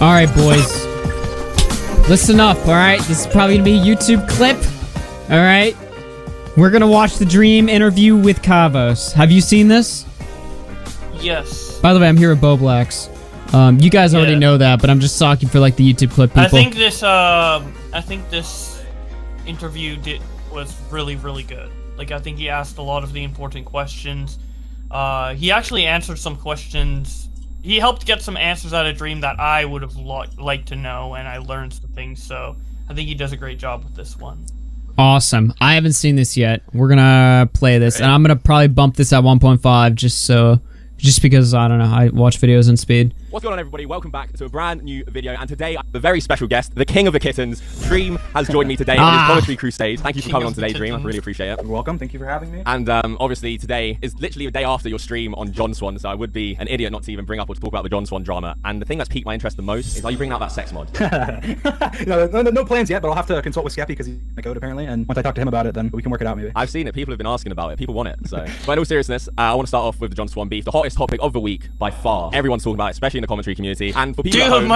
All right, boys. Listen up, all right? This is probably going to be a YouTube clip, all right? We're going to watch the Dream interview with Kavos. Have you seen this? Yes. By the way, I'm here with Bo Blacks. You guys already know that, but I'm just talking for like the YouTube clip people. I think this interview was really, really good. Like, I think he asked a lot of the important questions. He actually answered some questions. He helped get some answers out of Dream that I would have liked to know, and I learned some things, so I think he does a great job with this one. Awesome. I haven't seen this yet. We're gonna play this, and I'm gonna probably bump this at 1.5 just because, I don't know, I watch videos in speed. What's going on, everybody? Welcome back to a brand new video, and today, the very special guest, the king of the kittens, Dream, has joined me today on his commentary crusade. Thank you for coming on today, Dream. I really appreciate it. You're welcome. Thank you for having me. And obviously, today is literally a day after your stream on John Swan, so I would be an idiot not to even bring up or to talk about the John Swan drama. And the thing that's piqued my interest the most is how you bring out that sex mod. no plans yet, but I'll have to consult with Skeppy because he's in the code apparently, and once I talk to him about it, then we can work it out maybe. I've seen it. People have been asking about it. People want it. So, but in all seriousness, I want to start off with the John Swan beef, the hottest topic of the week by far. Everyone's talking about it, especially in the commentary community. And for people at home,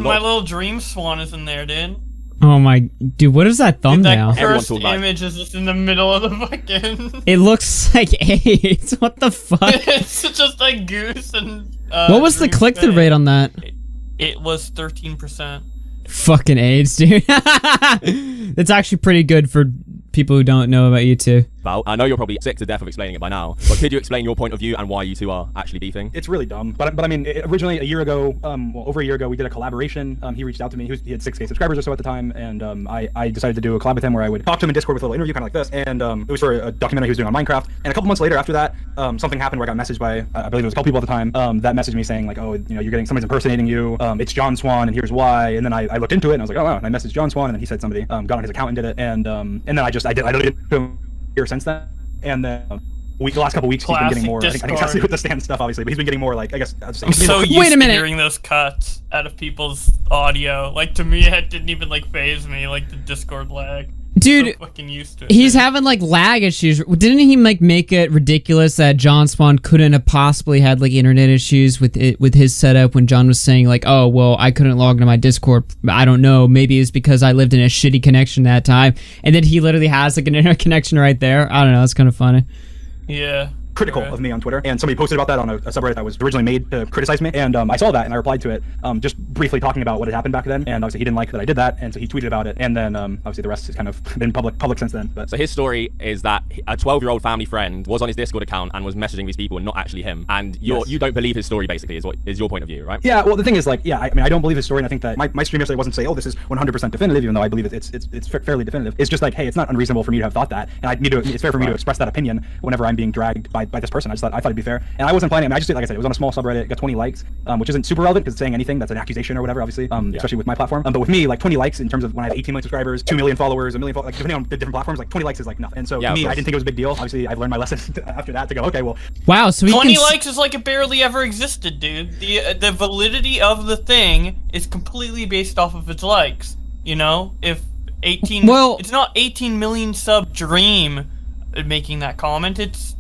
my little Dream Swan is in there, dude. Oh my, dude, what is that thumbnail? Dude, that first image is just in the middle of the fucking... It looks like AIDS. What the fuck? It's just a goose and... what was the click-through rate on that? It was 13%. Fucking AIDS, dude. That's actually pretty good for people who don't know about you two. Val, I know you're probably sick to death of explaining it by now, but could you explain your point of view and why you two are actually beefing? It's really dumb, but I mean, originally a year ago, well, over a year ago, we did a collaboration. He reached out to me. He had 6K subscribers or so at the time, and I decided to do a collab with him where I would talk to him in Discord with a little interview, kind of like this, and it was for a documentary he was doing on Minecraft. And a couple months later after that, something happened where I got messaged by, I believe it was a couple people at the time, that messaged me saying like, oh, you know, you're getting somebody's impersonating you. It's John Swan, and here's why. And then I looked into it, and I was like, oh wow. And I messaged John Swan, and then he said somebody got on his account and did it, and then I deleted him here since then. And then the last couple weeks, he's been getting more. I think it's actually with the stand stuff, obviously, but he's been getting more like, I guess. I'm so used to hearing those cuts out of people's audio. Like, to me, it didn't even like phase me, like the Discord lag. Dude, so fucking used to it, he's having like lag issues. Didn't he like make it ridiculous that John Swan couldn't have possibly had like internet issues with his setup when John was saying like, oh well, I couldn't log into my Discord. I don't know. Maybe it's because I lived in a shitty connection that time. And then he literally has like an internet connection right there. I don't know. It's kind of funny. Yeah. Critical of me on Twitter, and somebody posted about that on a subreddit that was originally made to criticize me, and I saw that and I replied to it, just briefly talking about what had happened back then, and obviously he didn't like that I did that, and so he tweeted about it, and then obviously the rest has kind of been public since then. But so his story is that a 12-year-old family friend was on his Discord account and was messaging these people and not actually him, and you don't believe his story basically is your point of view, right? Yeah, well the thing is like, yeah, I mean I don't believe his story, and I think that my stream yesterday wasn't say, oh this is 100% definitive, even though I believe it's fairly definitive. It's just like, hey, it's not unreasonable for me to have thought that, and it's fair for me to express that opinion whenever I'm being dragged by this person. I thought it'd be fair, and I wasn't planning. I mean, I just did, like I said, it was on a small subreddit. It got 20 likes, which isn't super relevant because it's saying anything that's an accusation or whatever, obviously, especially with my platform. But with me, like 20 likes in terms of when I have 18 million subscribers, 2 million followers, 1 million like depending on the different platforms, like 20 likes is like nothing. And so to me, I didn't think it was a big deal. Obviously, I've learned my lesson after that to go, okay, well, wow. So 20 likes is like it barely ever existed, dude. The validity of the thing is completely based off of its likes. You know, if 18, it's not 18 million sub Dream making that comment. It's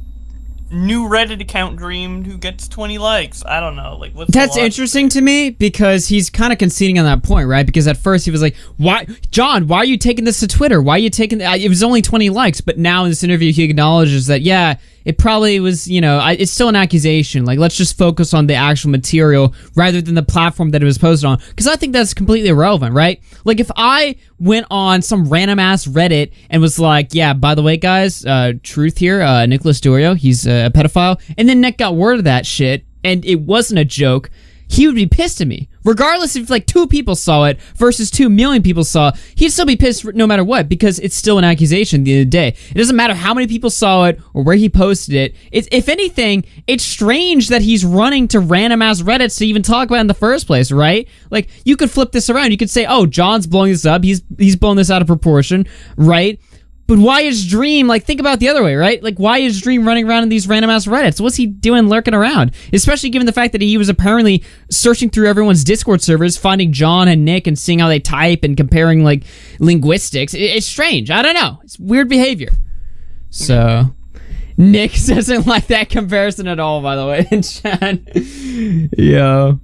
new Reddit account Dream who gets 20 likes. I don't know. Like, what's that's interesting to me because he's kind of conceding on that point, right? Because at first he was like, "Why, John? Why are you taking this to Twitter? Why are you taking? It was only 20 likes." But now in this interview, he acknowledges that, yeah, it probably was. You know, it's still an accusation. Like, let's just focus on the actual material rather than the platform that it was posted on. Because I think that's completely irrelevant, right? Like, if I went on some random ass Reddit and was like, yeah, by the way, guys, truth here, Nicholas Dorio, he's a pedophile, and then Nick got word of that shit, and it wasn't a joke, he would be pissed at me. Regardless if like 2 people saw it versus 2 million people saw it, he'd still be pissed no matter what because it's still an accusation at the end of the day. It doesn't matter how many people saw it or where he posted it. If anything, it's strange that he's running to random ass Reddits to even talk about it in the first place, right? Like, you could flip this around. You could say, oh, John's blowing this up. He's blowing this out of proportion, right? But why is Dream, like, think about it the other way, right? Like, why is Dream running around in these random-ass Reddits? What's he doing lurking around? Especially given the fact that he was apparently searching through everyone's Discord servers, finding John and Nick and seeing how they type and comparing, like, linguistics. It's strange. I don't know. It's weird behavior. So, Nick doesn't like that comparison at all, by the way, in chat. Yo.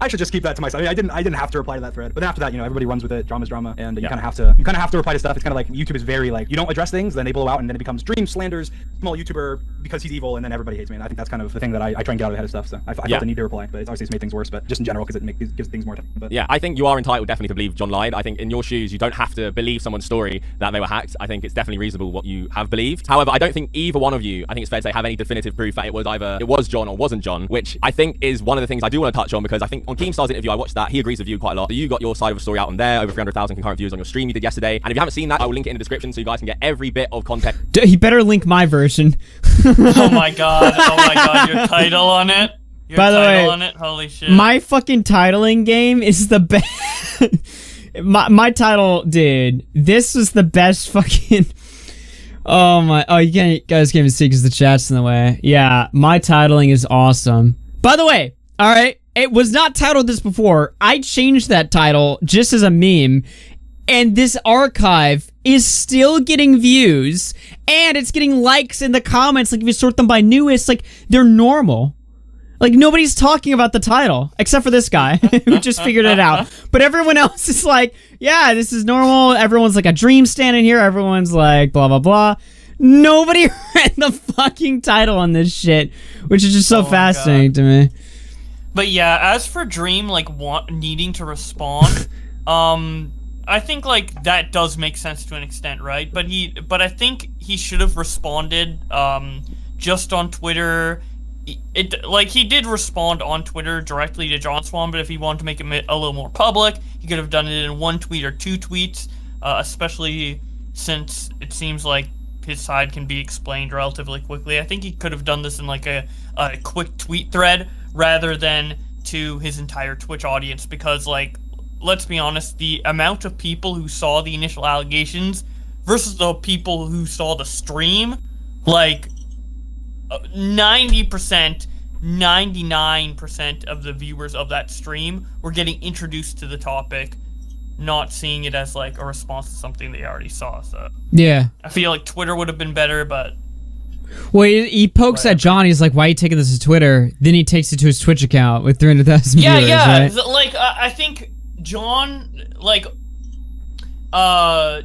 I should just keep that to myself. I mean, I didn't have to reply to that thread, but then after that, everybody runs with it. Drama's drama, and you kind of have to reply to stuff. It's kind of like YouTube is very like, you don't address things, then they blow out, and then it becomes Dream slanders small YouTuber because he's evil, and then everybody hates me. And I think that's kind of the thing that I try and get out ahead of stuff. So I felt the need to reply, but it's made things worse. But just in general, because it gives things more time. But yeah, I think you are entitled definitely to believe John lied. I think in your shoes, you don't have to believe someone's story that they were hacked. I think it's definitely reasonable what you have believed. However, I don't think either one of you, I think it's fair to say, have any definitive proof that it was John or wasn't John, which I think is one of the things I do want to touch on, because I think on Keemstar's interview, I watched that. He agrees with you quite a lot. So you got your side of the story out on there, over 300,000 concurrent views on your stream you did yesterday. And if you haven't seen that, I will link it in the description so you guys can get every bit of context. He better link my version. Oh my god, your title on it. By the way, on it, holy shit. My fucking titling game is the best. my title, dude, this was the best fucking... Oh, you guys can't even see because the chat's in the way. Yeah, my titling is awesome. By the way, all right, it was not titled this before. I changed that title just as a meme, and this archive is still getting views, and it's getting likes in the comments. Like, if you sort them by newest, like, they're normal. Like, nobody's talking about the title, except for this guy, who just figured it out. But everyone else is like, yeah, this is normal. Everyone's like a dream stand in here. Everyone's like, blah, blah, blah. Nobody read the fucking title on this shit, which is just so fascinating to me. But yeah, as for Dream, like, needing to respond, I think, like, that does make sense to an extent, right? But I think he should have responded, just on Twitter. He did respond on Twitter directly to John Swan, but if he wanted to make it a little more public, he could have done it in one tweet or two tweets, especially since it seems like his side can be explained relatively quickly. I think he could have done this in like a quick tweet thread rather than to his entire Twitch audience, because, like, let's be honest, the amount of people who saw the initial allegations versus the people who saw the stream, like, 90%, 99% of the viewers of that stream were getting introduced to the topic, not seeing it as, like, a response to something they already saw. So yeah, I feel like Twitter would have been better, but... Well, he pokes at John. He's like, why are you taking this to Twitter? Then he takes it to his Twitch account with 300,000 viewers, right? Like, I think John, like,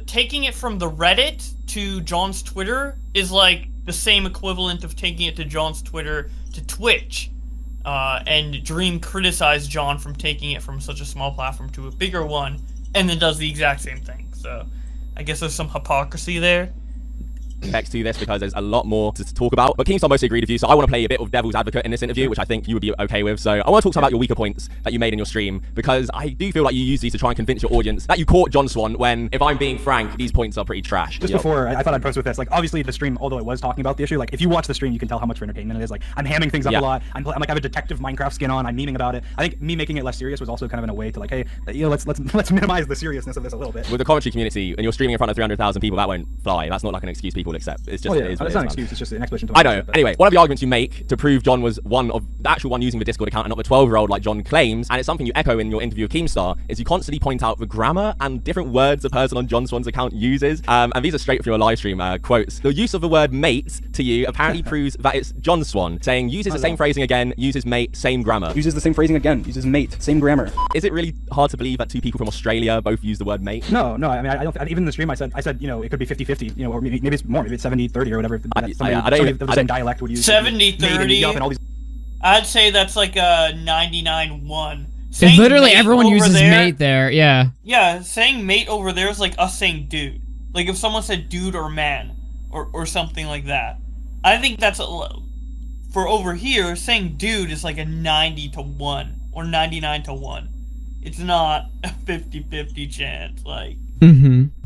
taking it from the Reddit to John's Twitter is, like, the same equivalent of taking it to John's Twitter to Twitch. And Dream criticized John from taking it from such a small platform to a bigger one, and then does the exact same thing. So I guess there's some hypocrisy there. Next to this, because there's a lot more to talk about. But Keemstar mostly agreed with you, so I want to play a bit of devil's advocate in this interview, which I think you would be okay with. So I want to talk about your weaker points that you made in your stream, because I do feel like you use these to try and convince your audience that you caught John Swan, when, if I'm being frank, these points are pretty trash. Just before, I thought I'd post with this. Like, obviously the stream, although it was talking about the issue, like, if you watch the stream, you can tell how much for entertainment it is. Like, I'm hamming things up a lot. I'm like, I have a detective Minecraft skin on. I'm memeing about it. I think me making it less serious was also kind of in a way to, like, hey, let's minimize the seriousness of this a little bit. With the commentary community, and you're streaming in front of 300,000 people, that won't fly. That's not like an excuse people will accept. It's just it's not an excuse. It's just an explanation. I know. Anyway, one of the arguments you make to prove John was the actual one using the Discord account and not the 12-year-old like John claims, and it's something you echo in your interview with Keemstar, is you constantly point out the grammar and different words a person on John Swan's account uses. And these are straight from your live stream quotes. The use of the word mate to you apparently proves that it's John Swan, saying uses the same phrasing again, uses mate, same grammar. Uses the same phrasing again, uses mate, same grammar. Is it really hard to believe that two people from Australia both use the word mate? No. I mean, I don't. Even in the stream, I said, it could be 50-50, or maybe it's more. Maybe it's 70-30 or whatever. Somebody of the same dialect would use 70-30. I'd say that's like a 99-1. Literally everyone uses mate there. Yeah, saying mate over there is like us saying dude. Like if someone said dude or man or something like that. I think that's for over here, saying dude is like a 90-1 or 99-1. It's not a 50-50 chance, like.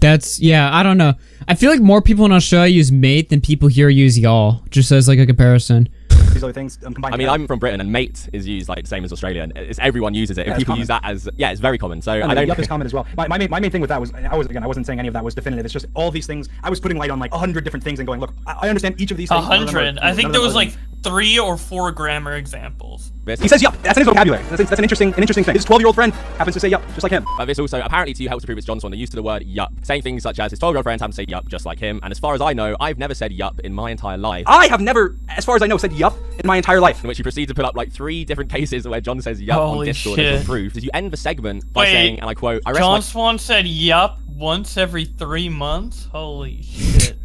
That's, I don't know. I feel like more people in Australia use mate than people here use y'all, just as like a comparison. These other things combined. I mean, I'm from Britain, and mate is used like same as Australia, and everyone uses it. And people use that as it's very common. So I don't. Yup is common as well. My main thing with that was I wasn't saying any of that was definitive. It's just all these things. I was putting light on like 100 different things and going, look, I understand each of these things. 100. I think there was like 3 or 4 grammar examples. this. He says yup. That's in his vocabulary. That's an interesting thing. His 12-year-old friend happens to say yup, just like him. But this also apparently to help to prove it's John Swan. The use of the word yup, saying things such as his 12-year-old friends happen to say yup just like him. And as far as I know, I've never said yup in my entire life. I have never, as far as I know, said yup in my entire life. In which you proceed to pull up like 3 different cases where John says yup on Holy Discord shit. as proof. Did you end the segment by Wait, saying, and I quote, I rest John my Swan said yup once every 3 months? Holy shit.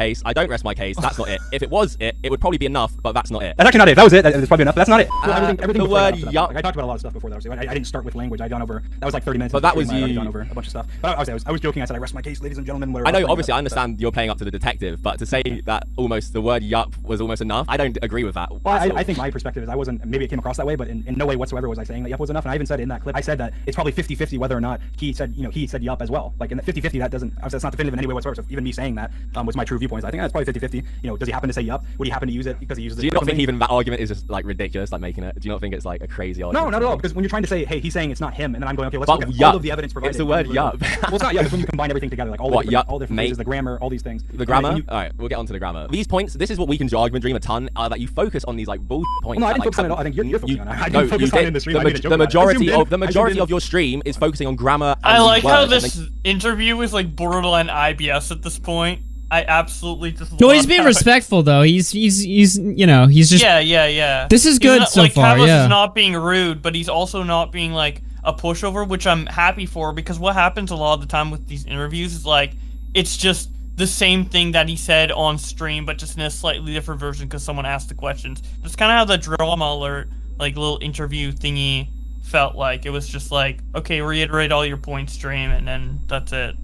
case, I don't rest my case, that's not it. If it was it, it would probably be enough, but that's not it. That's actually not it. If that was it, that's probably enough. But that's not it. Everything the before that word stuff. yup. Like, I talked about a lot of stuff before that. I didn't start with language. I'd gone over. That was like 30 minutes. But into that the was stream. I'd already you- gone over a bunch of stuff. But I was joking. I said I rest my case, ladies and gentlemen. Whatever I know, was obviously, I playing, understand you're playing up to the detective, but to say that almost the word yup was almost enough, I don't agree with that. Well, at all. I think my perspective is I wasn't, maybe it came across that way, but in no way whatsoever was I saying that yup was enough. And I even said in that clip, I said that it's probably 50-50 whether or not he said yup as well. Like in the 50-50, that doesn't, that's not definitive in any way whatsoever. So even me saying that was my true viewpoint. I think that's probably 50-50. Does he happen to say yup? Would he happen to use it because he uses it? Do you not think frequently? even that argument is just like ridiculous, like making it? Do you not think it's like a crazy argument? No, not at all. Because when you're trying to say, hey, he's saying it's not him, and then I'm going, okay, let's But look at yup. all of the evidence provided. It's the word yup. Well, it's not yup. It's when you combine everything together, like all the What, different, yup, all different mate? phrases, the grammar, all these things. The grammar? And you- Alright, we'll get onto the grammar. These points, this is what we can do argument dream a ton, that you focus on these like bullshit points. Well, no, I that, didn't focus on it at all. I think you're focusing on it. I didn't focus on it in the stream. I made a joke the about it. I majority zoomed in. of the I zoomed majority in. of your stream is focusing on grammar. And I like how words, and this interview is like borderline IBS at this point. I absolutely just No, love he's being how respectful though. He's he's just Yeah. This is He's good not, so like, far, Kavos yeah. is not being rude, but he's also not being like a pushover, which I'm happy for, because what happens a lot of the time with these interviews is like it's just the same thing that he said on stream, but just in a slightly different version because someone asked the questions. That's kind of how the drama alert, like little interview thingy, felt like. It was just like, okay, reiterate all your points, stream, and then that's it.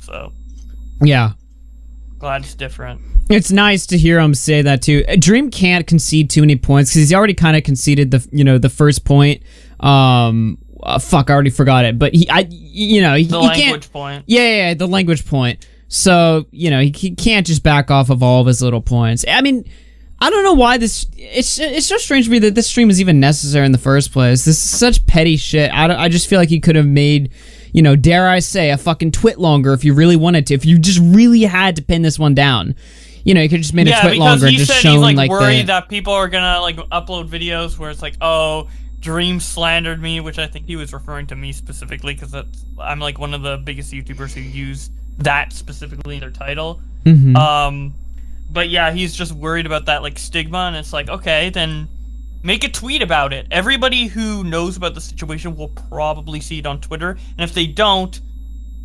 So yeah. glad it's different. It's nice to hear him say that too. Dream can't concede too many points because he's already kind of conceded the first point. Fuck, I already forgot it. But he The language can't, point. Yeah, the language point. So he can't just back off of all of his little points. I mean, I don't know why this. It's so strange to me that this stream is even necessary in the first place. This is such petty shit. I just feel like he could have made, dare I say, a fucking twit longer if you really wanted to. If you just really had to pin this one down. You could have just made a twit longer and just said shown he's like the... worried that people are gonna like upload videos where it's like, oh, Dream slandered me, which I think he was referring to me specifically because I'm like one of the biggest YouTubers who use that specifically in their title. But yeah, he's just worried about that like stigma, and it's like, okay, then make a tweet about it. Everybody who knows about the situation will probably see it on Twitter, and if they don't,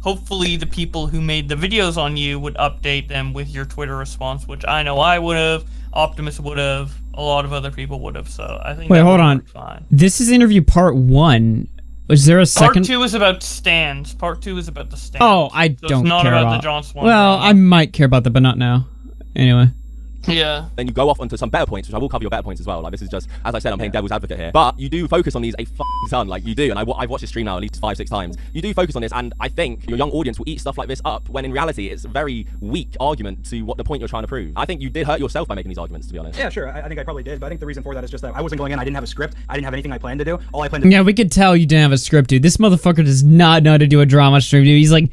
hopefully the people who made the videos on you would update them with your Twitter response, which I know I would have, Optimus would have, a lot of other people would have, so I think Wait, that hold would on. work fine. This is interview part 1. Was there a second? Part 2 is about stands. Part 2 is about the stands. Oh, I So don't it's not care about about the John Swan Well, drama. I might care about that, but not now. Anyway. Yeah. Then you go off onto some better points, which I will cover your better points as well. Like this is just, as I said, I'm playing devil's advocate here. But you do focus on these a f***ing ton, like you do. And I've watched this stream now at least 5-6 times. You do focus on this, and I think your young audience will eat stuff like this up, when in reality it's a very weak argument to what the point you're trying to prove. I think you did hurt yourself by making these arguments, to be honest. Yeah, sure. I think I probably did, but I think the reason for that is just that I wasn't going in. I didn't have a script. I didn't have anything I planned to do. All I planned to Yeah, we could tell you didn't have a script, dude. This motherfucker does not know how to do a drama stream, dude. He's like,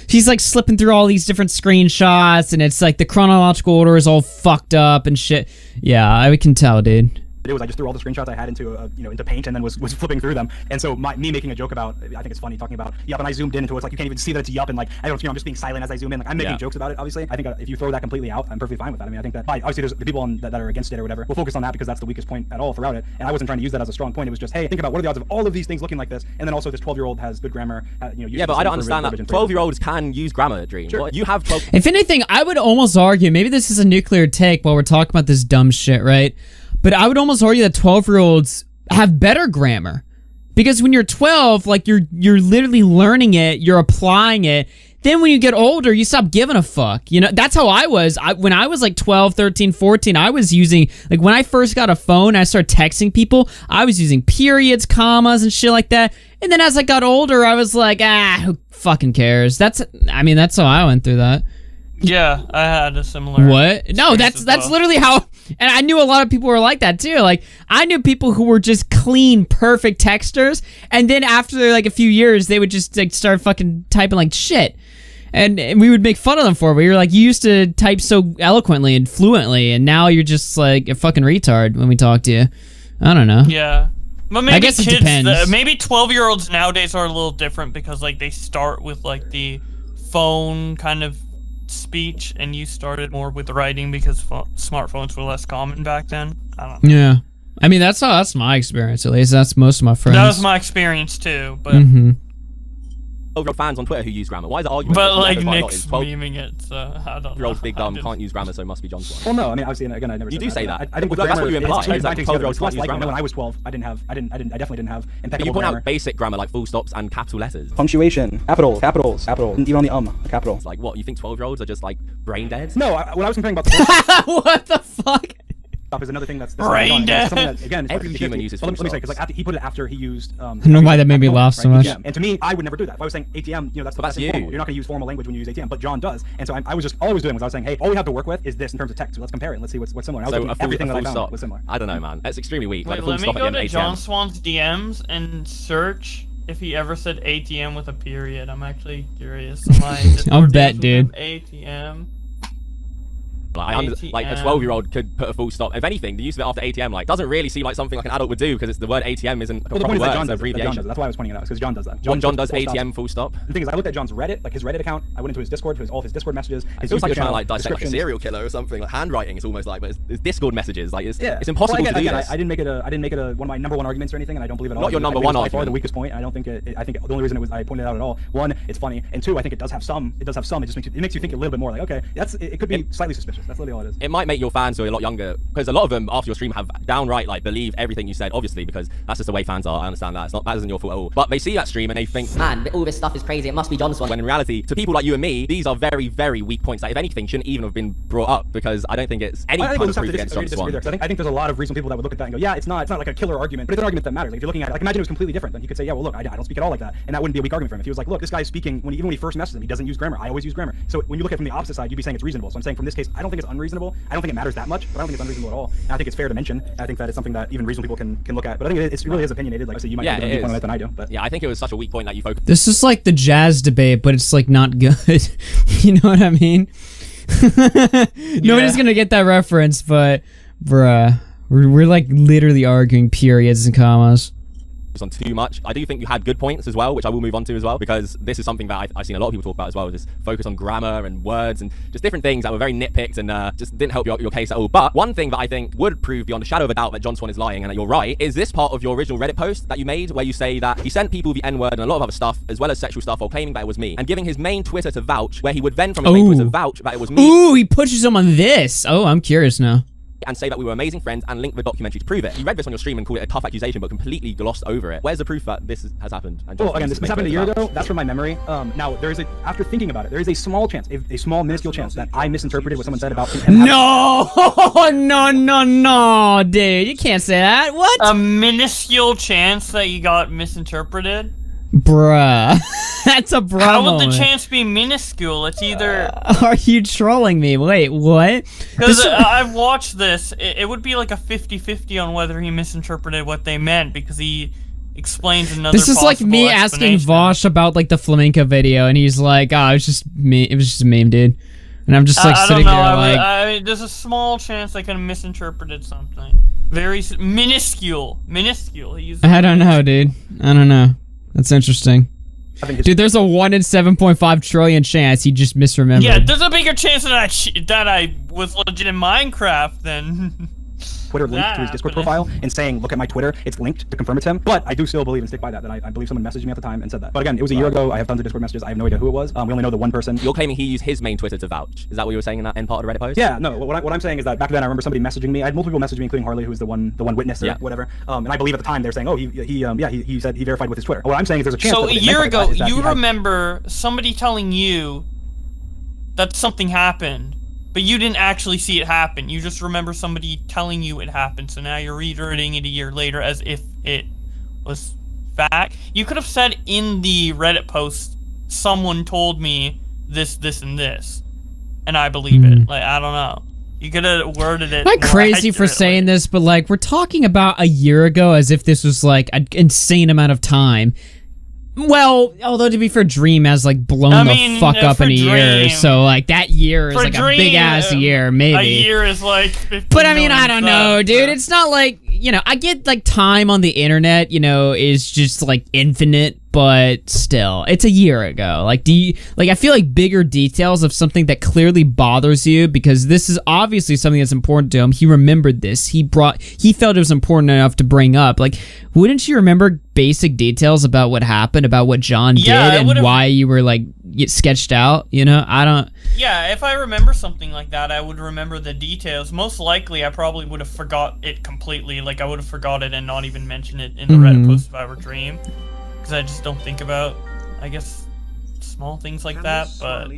he's like slipping through all these different screenshots, and it's like the chronological order is all fucked up and shit. Yeah, I can tell, dude. did was I just threw all the screenshots I had into into Paint and then was flipping through them. And so me making a joke about, I think it's funny talking about yup, and I zoomed in into it, it's like you can't even see that it's yup, and like I don't, I'm just being silent as I zoom in. Like I'm making jokes about it. Obviously, I think if you throw that completely out, I'm perfectly fine with that. I mean, I think that obviously there's the people that are against it or whatever will focus on that because that's the weakest point at all throughout it. And I wasn't trying to use that as a strong point. It was just, hey, think about what are the odds of all of these things looking like this, and then also this 12-year-old has good grammar. Yeah, but I don't understand that 12-year-olds can use grammar, Dream. Sure. You have 12. If anything, I would almost argue, maybe this is a nuclear take while we're talking about this dumb shit, right? But I would almost argue that 12-year-olds have better grammar. Because when you're 12, like you're literally learning it, you're applying it. Then when you get older, you stop giving a fuck. You know, that's how I was. When I was like 12, 13, 14, I was using, like when I first got a phone, I started texting people, I was using periods, commas, and shit like that. And then as I got older, I was like, who fucking cares? That's how I went through that. Yeah, I had a similar. What? No, that's well. literally how. And I knew a lot of people were like that too. Like I knew people who were just clean, perfect texters, and then after like a few years, they would just like start fucking typing like shit. and we would make fun of them for it. We were like, you used to type so eloquently and fluently, and now you're just like a fucking retard when we talk to you. I don't know. Yeah. But maybe I guess it kids, depends. maybe 12-year-olds nowadays are a little different because like they start with like the phone kind of speech, and you started more with writing because smartphones were less common back then. I don't know. Yeah. I mean, that's my experience, at least. That's most of my friends. That was my experience too, but Mm-hmm. 12-year-old fans on Twitter who use grammar. Why is it argument? but that like whoever's right Nick's not is memeing it, so I don't know. 12-year-old big dumb I can't use grammar, so it must be John Swan. Well, no, I mean, obviously, and again, I never. You said do say that. I think with Well, that's grammar, what you imply. it's Is that less 12-year-olds likely. can't use I know when grammar. I was 12, I definitely didn't have But impeccable you point grammar. out basic grammar like full stops and capital letters. Punctuation, capitals, and even on the capital. It's like, what, you think 12-year-olds are just like brain dead? No, when I was complaining about the What the fuck? stuff is another thing that's Brain dead. something that, again, it's Every 50-50. human uses But let me full say, because like stops. he put it after he used. I don't know why that made me laugh so much. And to me, I would never do that. If I was saying ATM, that's But that's you. formal. You're not going to use formal language when you use ATM, but John does. And so I was just all I was doing was I was saying, hey, all we have to work with is this in terms of text. So let's compare it and let's see what's similar. And I was So looking a at full, everything that I full found stop. was similar. I don't know, man. That's extremely weak. Wait, like a full let me stop go at the to end of John ATM. Swan's DMs and search if he ever said ATM with a period. I'm actually curious. I'll bet, dude. ATM. Like a ATM. 12-year-old could put a full stop. If anything, the use of it after ATM like doesn't really seem like something like an adult would do because it's the word ATM isn't a Well, the proper point is word, that John it's an does it. That John abbreviation. does it. That's why I was pointing it out, because John does that. John does puts full stops. ATM full stop. The thing is, I looked at John's Reddit, like his Reddit account. I went into his Discord, all of his Discord messages. It His feels like you're YouTube trying to channel, like dissect like a descriptions. serial killer or something. Like handwriting, it's almost like, but it's Discord messages. Like it's impossible Well, again, to do again, this. I didn't make it a one of my number one arguments or anything, and I don't believe it at all. Not your I number think one it's by far argument. the weakest point. I don't think I think the only reason I pointed it out at all. One, it's funny, and two, I think it does have some. It just makes you think a little bit more. Like, okay, it could be slightly suspicious. That's literally all it is. It might make your fans who are a lot younger, because a lot of them after your stream have downright like believe everything you said, obviously, because that's just the way fans are. I understand that. That isn't your fault at all. But they see that stream and they think, Man, all this stuff is crazy. It must be John Swan. when in reality, to people like you and me, these are very, very weak points that if anything shouldn't even have been brought up, because I don't think it's any I kind think we'll of just have proof to against John disagree Swan. there, 'cause I think there's a lot of reasonable people that would look at that and go, yeah, it's not like a killer argument, but it's an argument that matters. Like if you're looking at it, like imagine it was completely different, then you could say, yeah, well, look, I don't speak at all like that, and that wouldn't be a weak argument for him. If he was like, look, this guy's speaking even when he first messages him, he doesn't use grammar. I always use grammar. So when you look at it from the opposite side, you'd be saying it's reasonable. So I'm saying from this case, I don't think it's unreasonable. I don't think it matters that much, but I don't think it's unreasonable at all. And I think it's fair to mention. I think that it's something that even reasonable people can look at. But I think it really is opinionated. Like I said, you might Yeah, have a it deeper point on is. it than I do. But Yeah, I think it was such a weak point that you focused. This is like the jazz debate, but it's like not good. You know what I mean? Nobody's gonna get that reference, but bruh, we're like literally arguing periods and commas. on too much. I do think you had good points as well, which I will move on to as well, because this is something that I've seen a lot of people talk about as well, just focus on grammar and words and just different things that were very nitpicked and just didn't help your case at all. But one thing that I think would prove beyond a shadow of a doubt that John Swan is lying and that you're right is this part of your original Reddit post that you made where you say that he sent people the N-word and a lot of other stuff as well as sexual stuff while claiming that it was me and giving his main Twitter to vouch, where he would then from his main Twitter vouch that it was me. Ooh, he pushes him on this. Oh, I'm curious now. And say that we were amazing friends and link the documentary to prove it. You read this on your stream and called it a tough accusation, but completely glossed over it. Where's the proof that this has happened? And well, again, this happened a year ago. That's from my memory. Now, there is after thinking about it, there is a small chance, a small minuscule chance that I misinterpreted what someone said about him. No, no, dude, you can't say that. What? A minuscule chance that you got misinterpreted? Bruh, that's a bruh How would moment. the chance be minuscule? It's either... Are you trolling me? Wait, what? Because I've watched this. It would be like a 50-50 on whether he misinterpreted what they meant, because he explains another This is like possible me asking explanation. Vosh about like the flamenco video, and he's like, "Oh, it was just a meme, dude." And I'm just like I don't sitting know. there like, there's a small chance I could have misinterpreted something. Very minuscule. Minuscule. He used I don't know, dude. I don't know. That's interesting. Dude, there's a 1 in 7.5 trillion chance he just misremembered. Yeah, there's a bigger chance that I was legit in Minecraft than... Twitter linked to his Discord profile and saying, look at my Twitter, it's linked to confirm it's him. But I do still believe and stick by that, I believe someone messaged me at the time and said that. But again, it was a year ago. I have tons of Discord messages. I have no idea who it was. We only know the one person. You're claiming he used his main Twitter to vouch. Is that what you were saying in that end part of the Reddit post? Yeah, no. What I'm saying is that back then I remember somebody messaging me. I had multiple people messaging me, including Harley, who was the one witness or whatever. And I believe at the time they were saying, oh, he said he verified with his Twitter. What I'm saying is there's a chance. So that a what they year meant by ago, that is that you he had- remember somebody telling you that something happened, but you didn't actually see it happen. You just remember somebody telling you it happened, so now you're reiterating it a year later as if it was fact. You could have said in the Reddit post, someone told me this, and this, and I believe it. Like, I don't know. You could have worded it Am I more crazy for accurately. saying this, but like we're talking about a year ago as if this was like an insane amount of time. Well, although to be fair, Dream has like blown the fuck up in a year, so like that year is like a big ass year, maybe. A year is like 15 But I mean, I don't know, dude. so- It's not like, you know, I get like time on the internet, you know, is just like infinite, but still, it's a year ago. Like, I feel like bigger details of something that clearly bothers you, because this is obviously something that's important to him. He remembered this. He felt it was important enough to bring up. Like, wouldn't you remember basic details about what happened, about what John did, and why you were like sketched out? You know, I don't. Yeah, if I remember something like that, I would remember the details. Most likely, I probably would have forgot it completely. Like, I would have forgot it and not even mentioned it in the Reddit post if I were Dream. Because I just don't think about, I guess, small things like that, but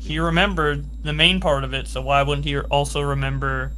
he remembered the main part of it, so why wouldn't he also remember,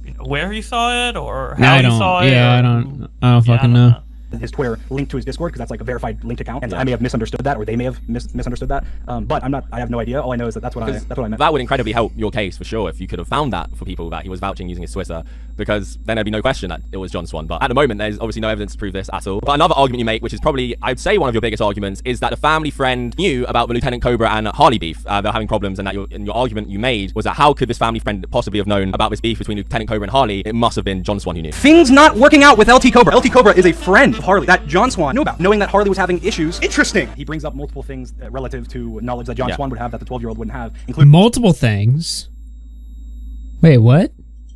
you know, where he saw it, or how he saw it? Yeah, I don't fucking know. His Twitter linked to his Discord, because that's like a verified linked account, and I may have misunderstood that, or they may have misunderstood that. But I have no idea. All I know is that that's what I meant. That would incredibly help your case for sure if you could have found that for people that he was vouching using his Twitter, because then there'd be no question that it was John Swan. But at the moment, there's obviously no evidence to prove this at all. But another argument you make, which is probably, I'd say, one of your biggest arguments, is that the family friend knew about the Lieutenant Cobra and Harley beef. They're having problems, and that your argument you made was that how could this family friend possibly have known about this beef between Lieutenant Cobra and Harley? It must have been John Swan who knew. Things not working out with LT Cobra. LT Cobra is a friend of Harley that John Swan knew about, knowing that Harley was having issues. Interesting. He brings up multiple things relative to knowledge that John Swan would have that the 12-year-old wouldn't have, including multiple things. Wait, what?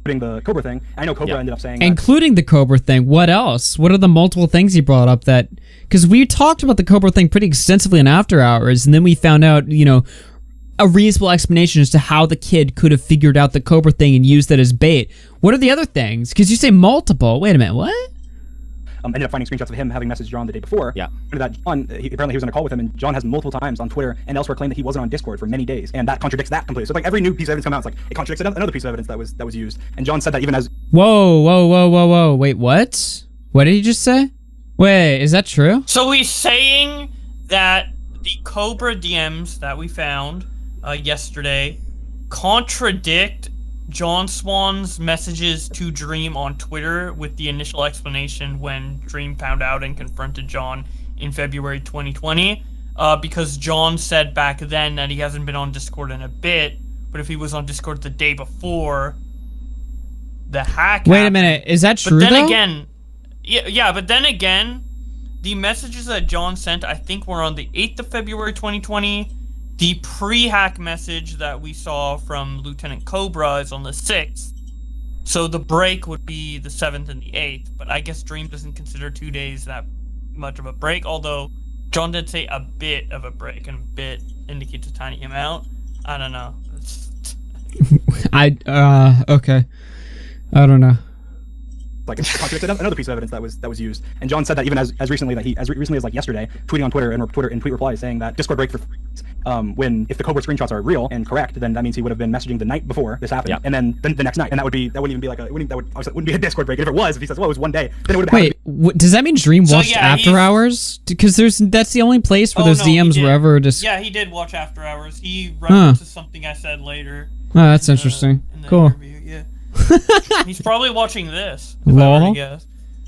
The Cobra thing. I know Cobra ended up saying including the Cobra thing. What else? What are the multiple things he brought up that? Because we talked about the Cobra thing pretty extensively in After Hours, and then we found out, you know, a reasonable explanation as to how the kid could have figured out the Cobra thing and used that as bait. What are the other things? Because you say multiple. Wait a minute. What? Ended up finding screenshots of him having messaged John the day before. Yeah. That John, apparently he was on a call with him, and John has multiple times on Twitter and elsewhere claimed that he wasn't on Discord for many days, and that contradicts that completely. So like every new piece of evidence come out, it's like it contradicts another piece of evidence that was used. And John said that even as Whoa. Wait, what? What did he just say? Wait, is that true? So he's saying that the Cobra DMs that we found yesterday contradict John Swan's messages to Dream on Twitter with the initial explanation when Dream found out and confronted John in February 2020, because John said back then that he hasn't been on Discord in a bit, but if he was on Discord the day before the hack Wait happened, a minute, is that true? But then though? again, but then again, the messages that John sent, I think, were on the 8th of February 2020. The pre-hack message that we saw from Lieutenant Cobra is on the 6th. So the break would be the 7th and the 8th. But I guess Dream doesn't consider 2 days that much of a break. Although John did say a bit of a break, and a bit indicates a tiny amount. I don't know. Okay. I don't know. like it contradicts another piece of evidence that was used. And John said that even as recently as like yesterday, tweeting on Twitter and tweet replies saying that Discord break for when if the Cobra screenshots are real and correct, then that means he would have been messaging the night before this happened, and then the next night, and that wouldn't even be like wouldn't be a Discord break. And if it was, if he says, well, it was one day, then it would have. Wait, does that mean Dream watched After Hours? Because that's the only place where those DMs were ever just. Yeah, he did watch After Hours. He references something I said later. Oh, that's interesting. Cool. Interview, yeah. He's probably watching this. Lol.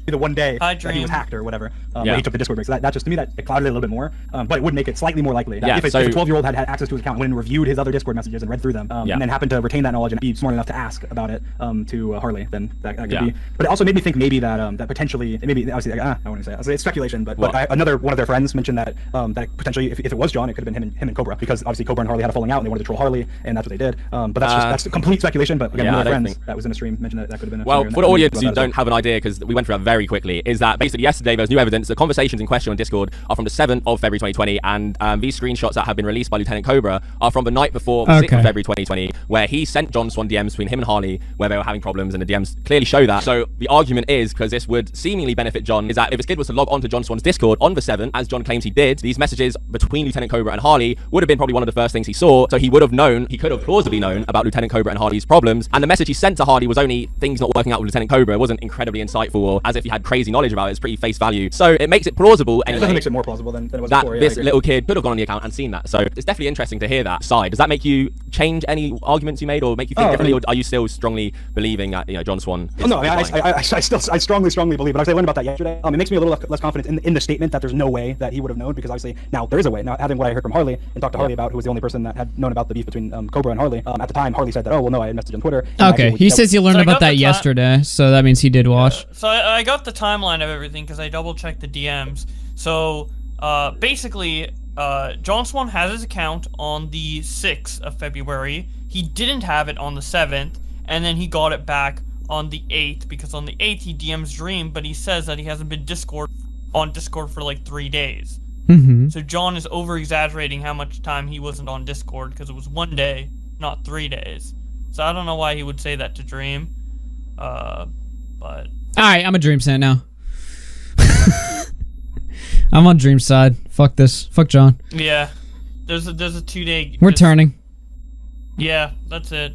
The one day that he was hacked or whatever, when he took the Discord break. So that just to me that it clouded it a little bit more, but it would make it slightly more likely that if a 12-year-old had access to his account, went and reviewed his other Discord messages and read through them, and then happened to retain that knowledge and be smart enough to ask about it to Harley, then that could be. But it also made me think maybe that that potentially, maybe obviously I wouldn't say it. It's speculation, but another one of their friends mentioned that that potentially if it was John, it could have been him and Cobra, because obviously Cobra and Harley had a falling out and they wanted to troll Harley, and that's what they did. But that's complete speculation. But again, one of their friends that was in the stream mentioned that could have been. Well, for the audience who don't have an idea, because we went through that very quickly, is that basically yesterday there was new evidence. The conversations in question on Discord are from the 7th of February 2020, and these screenshots that have been released by Lieutenant Cobra are from the night before, the 6th of February 2020, where he sent John Swan DMs between him and Harley where they were having problems, and the DMs clearly show that. So the argument is, because this would seemingly benefit John, is that if this kid was to log on to John Swan's Discord on the 7th, as John claims he did, these messages between Lieutenant Cobra and Harley would have been probably one of the first things he saw, so he would have known, he could have plausibly known about Lieutenant Cobra and Harley's problems, and the message he sent to Harley was only things not working out with Lieutenant Cobra. It wasn't incredibly insightful, or as if you had crazy knowledge about it. It's pretty face value. So it makes it plausible It anyway. definitely makes it more plausible than it was That before. Yeah, I this agree. little kid could have gone on the account and seen that. So it's definitely interesting to hear that side. Does that make you change any arguments you made, or make you think differently, or are you still strongly believing that John Swan? Oh, no, I strongly believe it. I learned about that yesterday. It makes me a little less confident in the statement that there's no way that he would have known, because obviously now there is a way. Now, having what I heard from Harley and talked to Harley about, who was the only person that had known about the beef between Cobra and Harley. At the time, Harley said that, oh well, no, I had messaged on Twitter. Okay, he says he learned about that yesterday, so that means he did watch. So I got the timeline of everything because I double checked the DMs. So basically, John Swan has his account on the 6th of February. He didn't have it on the 7th, and then he got it back on the 8th, because on the 8th he DMs Dream, but he says that he hasn't been on Discord for like 3 days. So John is over-exaggerating how much time he wasn't on Discord, because it was 1 day, not 3 days. So I don't know why he would say that to Dream. But... Alright, I'm a Dream stan now. I'm on Dream's side. Fuck this. Fuck John. Yeah. There's a 2-day... We're turning. Yeah, that's it.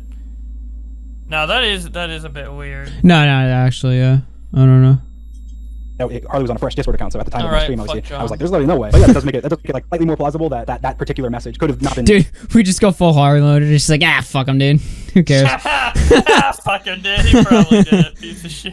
Now that is a bit weird. No, actually, yeah. I don't know. Harley was on a fresh Discord account, so at the time of the Alright, stream, fuck obviously, John. I was like, "There's literally no way." But yeah, that does make it like slightly more plausible that particular message could have not been. Dude, we just go full Harley mode. Just like, fuck him, dude. Who cares? Fuck him, dude. He probably did it, piece of shit.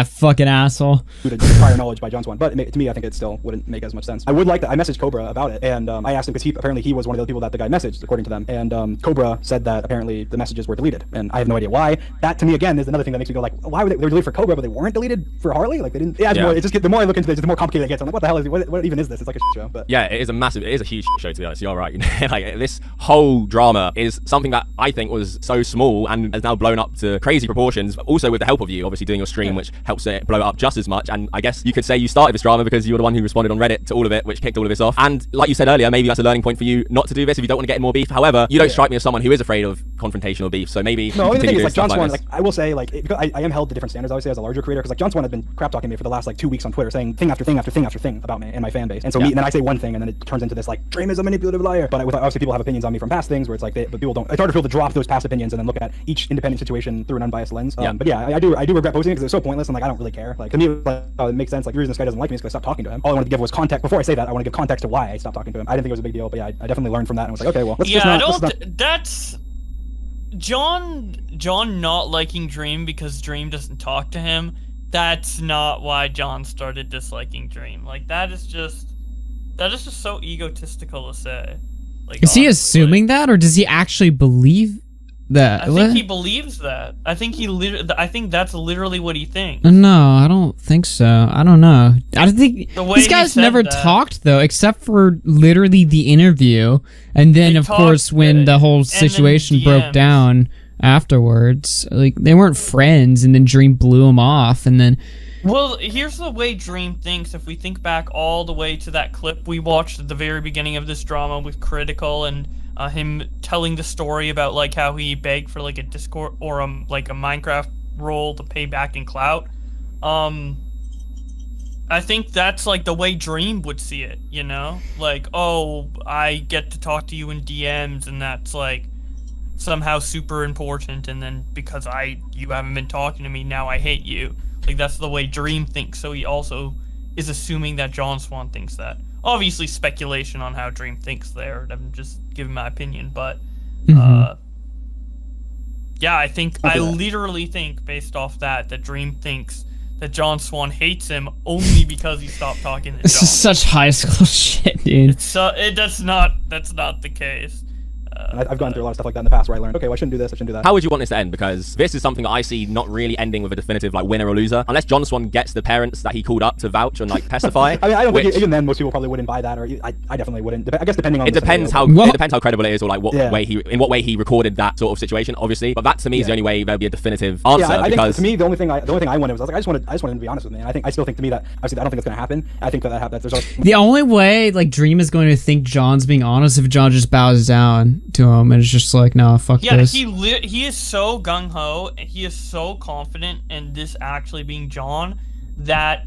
Fucking asshole. Due to prior knowledge by John Swan, but to me, I think it still wouldn't make as much sense. I would like that. I messaged Cobra about it, and I asked him because apparently he was one of the people that the guy messaged, according to them. And Cobra said that apparently the messages were deleted, and I have no idea why. That to me again is another thing that makes me go like, why were they were deleted for Cobra, but they weren't deleted for Harley? Like they didn't. Yeah, it just the more I look into this, the more complicated it gets. I'm like, what the hell is what even is this? It's like a shit show. But yeah, it is a huge show, to be honest. You're right. Like this whole drama is something that I think was so small and has now blown up to crazy proportions. Also with the help of you, obviously doing your stream, which helps it blow up just as much. And I guess you could say you started this drama because you were the one who responded on Reddit to all of it, which kicked all of this off. And like you said earlier, maybe that's a learning point for you not to do this if you don't want to get in more beef. However, you don't strike me as someone who is afraid of confrontational beef. So maybe no, the thing is, like John Swan, this. like I will say, like because I am held to different standards, obviously as a larger creator, because like John Swan has been crap talking me for the last like 2 weeks on Twitter, saying thing after thing after thing after thing about me and my fan base. And so and then I say one thing, and then it turns into this like Dream is a manipulative liar. But obviously people have opinions on me from past things where it's like, but people don't. It's hard for people to drop those past opinions and then look at each independent situation through an unbiased lens. But yeah, I do regret posting it because it's so pointless, and like I don't really care. Like to me, it was like, it makes sense. Like the reason this guy doesn't like me is because I stopped talking to him. All I wanted to give was context. Before I say that, I want to give context to why I stopped talking to him. I didn't think it was a big deal, but yeah, I definitely learned from that and was like, okay, well, let's just not. That's John not liking Dream because Dream doesn't talk to him. That's not why John started disliking Dream. Like that is just so egotistical to say. Like, is he assuming that, or does he actually believe that? I think he believes that. I think that's literally what he thinks. No, I don't think so. I don't know. I don't think this guy's never talked though, except for literally the interview, and then of course when the whole situation broke down afterwards. Like they weren't friends, and then Dream blew him off, and then. Well, here's the way Dream thinks. If we think back all the way to that clip we watched at the very beginning of this drama with Critical and him telling the story about like how he begged for like a Discord or like a Minecraft role to pay back in clout. I think that's like the way Dream would see it, you know? Like, oh, I get to talk to you in DMs, and that's like somehow super important, and then because you haven't been talking to me, now I hate you. Like that's the way Dream thinks, so he also is assuming that John Swan thinks that. Obviously speculation on how Dream thinks there. I'm just giving my opinion, but yeah, I literally think based off that Dream thinks that John Swan hates him only because he stopped talking to John. This is such high school shit, dude. That's not the case. I've gone through a lot of stuff like that in the past where I learned, okay, well, I shouldn't do this, I shouldn't do that. How would you want this to end? Because this is something that I see not really ending with a definitive like winner or loser, unless John Swan gets the parents that he called up to vouch and like testify. I mean, I don't think even then most people probably wouldn't buy that, or I definitely wouldn't. I guess depending on it depends how credible it is, or like in what way he recorded that sort of situation, obviously. But that to me is the only way there'll be a definitive answer. Yeah, I because think to me the only thing I wanted was I just wanted him to be honest with me, and I still think to me that obviously I don't think it's going to happen. I think that the only way like Dream is going to think John's being honest if John just bows down to him and it's just like, no, fuck this. Yeah, he is so gung-ho, he is so confident in this actually being John, that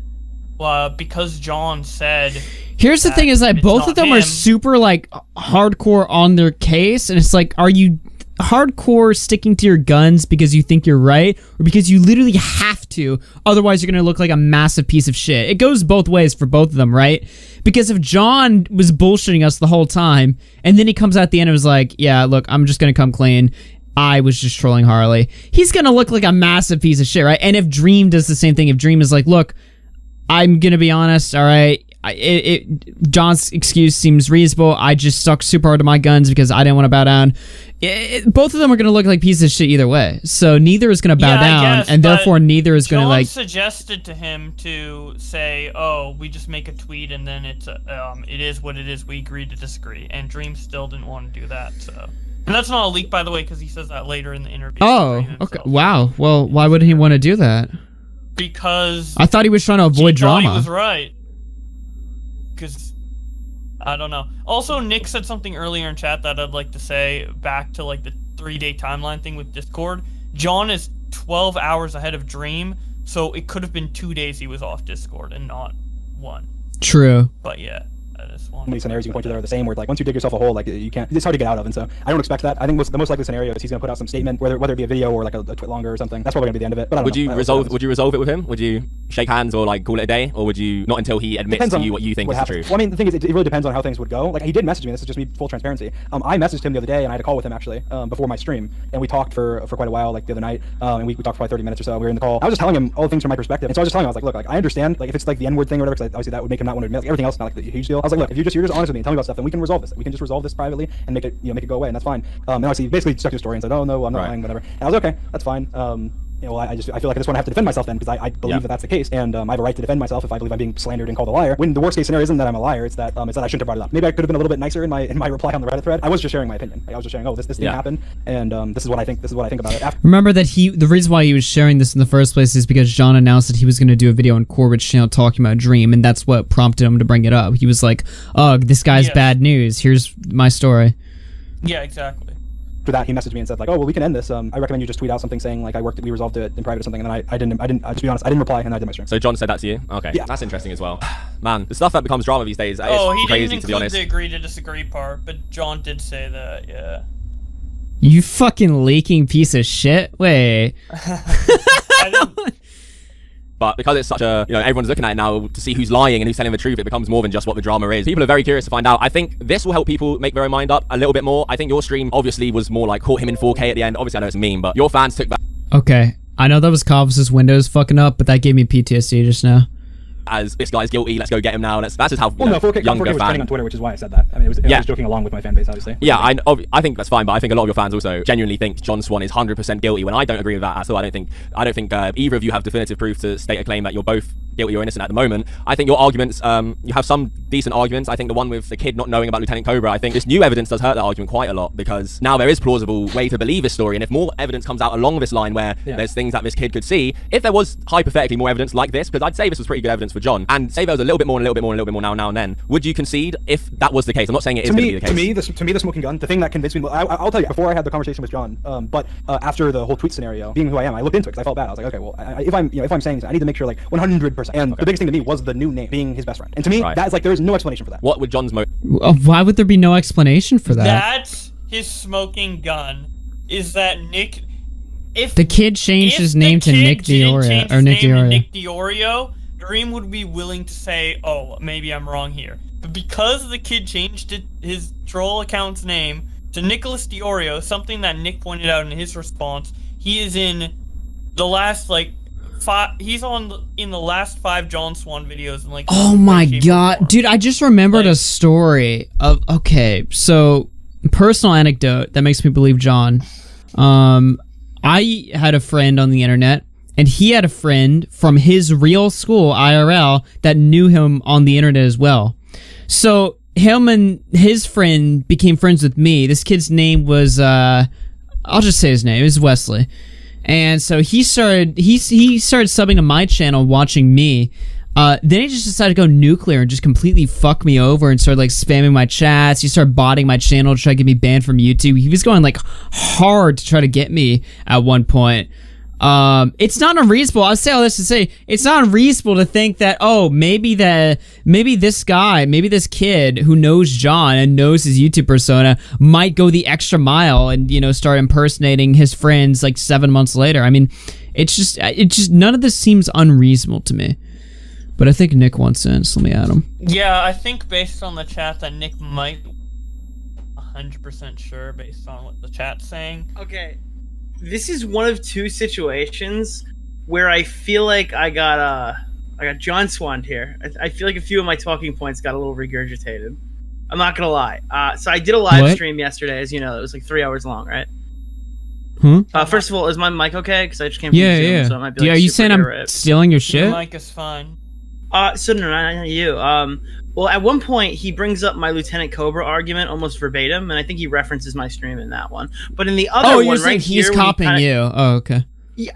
because John said... Here's the thing is that both of them are super, like, hardcore on their case, and it's like, are you hardcore sticking to your guns because you think you're right, or because you literally have to, otherwise you're gonna look like a massive piece of shit? It goes both ways for both of them, right? Because if John was bullshitting us the whole time, and then he comes out at the end and was like, yeah, look, I'm just gonna come clean, I was just trolling Harley, he's gonna look like a massive piece of shit, right? And if Dream does the same thing, if Dream is like, look, I'm gonna be honest, all right, John's excuse seems reasonable, I just stuck super hard to my guns because I didn't want to bow down. Both of them are gonna look like pieces of shit either way, so neither is gonna bow down, guess, and therefore neither is gonna John suggested to him to say, oh, we just make a tweet and then it is what it is, we agree to disagree, and Dream still didn't want to do that, so. And that's not a leak, by the way, because he says that later in the interview. Oh, okay, wow, well, why would he want to do that? Because I thought he was trying to avoid drama. He was right. Because I don't know. Also, Nick said something earlier in chat that I'd like to say back to like the 3-day timeline thing with Discord. John is 12 hours ahead of Dream, so it could have been 2 days he was off Discord and not 1. True. But yeah. How many scenarios you can point to that are the same, where like once you dig yourself a hole, like you can't, it's hard to get out of, and so I don't expect that. I think the most likely scenario is he's gonna put out some statement, whether it be a video or like a tweet longer or something. That's probably gonna be the end of it. But I don't would know. Would you resolve it with him? Would you shake hands or like call it a day, or would you not until he admits to you what you think is the truth? Well, I mean, the thing is, it really depends on how things would go. Like he did message me. This is just me full transparency. I messaged him the other day, and I had a call with him actually before my stream, and we talked for quite a while, like the other night, and we talked for probably 30 minutes or so. We were in the call. I was just telling him all the things from my perspective, and so I was just telling him, I was like, look, like I understand, like if it's like the N-word thing or whatever, because obviously that would make him not want to admit. Like, everything else is not like a huge deal. I was like, look, if you're just honest with me and tell me about stuff, then we can resolve this. We can just resolve this privately and make it go away, and that's fine. And obviously, he basically stuck to his story and said, oh no, I'm not lying, whatever. And I was okay, that's fine. Well, I feel like I just want to have to defend myself then, because I believe that that's the case, and I have a right to defend myself if I believe I'm being slandered and called a liar. When the worst case scenario isn't that I'm a liar, it's that I shouldn't have brought it up. Maybe I could have been a little bit nicer in my reply on the Reddit thread. I was just sharing my opinion. I was just sharing, oh, this thing happened, and this is what I think. This is what I think about it. Remember that the reason why he was sharing this in the first place is because John announced that he was going to do a video on Corbett's channel talking about Dream, and that's what prompted him to bring it up. He was like, "Oh, this guy's bad news. Here's my story." Yeah, exactly. After that, he messaged me and said like, oh well, we can end this. I recommend you just tweet out something saying like we resolved it in private or something. And then I didn't. To be honest, I didn't reply, and I did my stream. So John said that to you? Okay, yeah, that's interesting as well. Man, the stuff that becomes drama these days is he crazy, didn't to be include honest. the agree to disagree part, but John did say that. Yeah. You fucking leaking piece of shit. Wait. I didn't. But because it's such a, everyone's looking at it now to see who's lying and who's telling the truth, it becomes more than just what the drama is. People are very curious to find out. I think this will help people make their own mind up a little bit more. I think your stream obviously was more like caught him in 4K at the end. Obviously, I know it's a meme, but your fans took that. Okay. I know that was Kavos' Windows fucking up, but that gave me PTSD just now. As this guy's guilty, let's go get him now. That's just how 4K younger was fan. trending on Twitter, which is why I said that. I mean, I was joking along with my fan base, obviously. Yeah, I think that's fine, but I think a lot of your fans also genuinely think John Swan is 100% guilty. When I don't agree with that at all. I don't think either of you have definitive proof to state a claim that you're both guilty or innocent at the moment. I think your arguments, you have some decent arguments. I think the one with the kid not knowing about Lieutenant Cobra, I think this new evidence does hurt that argument quite a lot, because now there is plausible way to believe this story, and if more evidence comes out along this line where there's things that this kid could see, if there was hypothetically more evidence like this, because I'd say this was pretty good evidence for John, and say there was a little bit more and a little bit more and a little bit more now and then, would you concede if that was the case? I'm not saying it is going to be the case. To me, the smoking gun, the thing that convinced me, I'll tell you, before I had the conversation with John, but after the whole tweet scenario, being who I am, I looked into it because I felt bad. I was like, okay, well, if I'm saying this, I need to make sure like 100%. And the biggest thing to me was the new name being his best friend. And to me, that is like, there is no explanation for that. What would John's motive? Why would there be no explanation for that? That's his smoking gun. Is that Nick? If the kid changed his name to Nick Diorio, Dream would be willing to say, "Oh, maybe I'm wrong here." But because the kid changed his troll account's name to Nicholas Diorio, something that Nick pointed out in his response, he is in the last he's in the last 5 John Swan videos, and like. Oh my god, dude! I just remembered a story of. Okay, so personal anecdote that makes me believe John. I had a friend on the internet, and he had a friend from his real school IRL that knew him on the internet as well. So him and his friend became friends with me. This kid's name was I'll just say his name. It was Wesley. And so he started subbing to my channel, watching me. Then he just decided to go nuclear and just completely fuck me over and started like spamming my chats. He started botting my channel to try to get me banned from YouTube. He was going like hard to try to get me at one point. It's not unreasonable. I'll say all this to say it's not unreasonable to think that maybe this kid who knows John and knows his YouTube persona might go the extra mile and start impersonating his friends like 7 months later. I mean, it's just none of this seems unreasonable to me. But I think Nick wants in, so let me add him. Yeah, I think based on the chat that Nick might 100% sure based on what the chat's saying. Okay. This is one of two situations where I feel like I got John Swan here. I feel like a few of my talking points got a little regurgitated. I'm not gonna lie. So I did a live stream yesterday, as you know. It was like 3 hours long, right? First of all, is my mic okay? Because I just came from Zoom, so it might be are you saying I'm stealing your shit? Your mic is fine. So no, not you. Well, at one point he brings up my Lieutenant Cobra argument almost verbatim, and I think he references my stream in that one. But in the other one, you're saying he's copying you? Oh, okay. Yeah,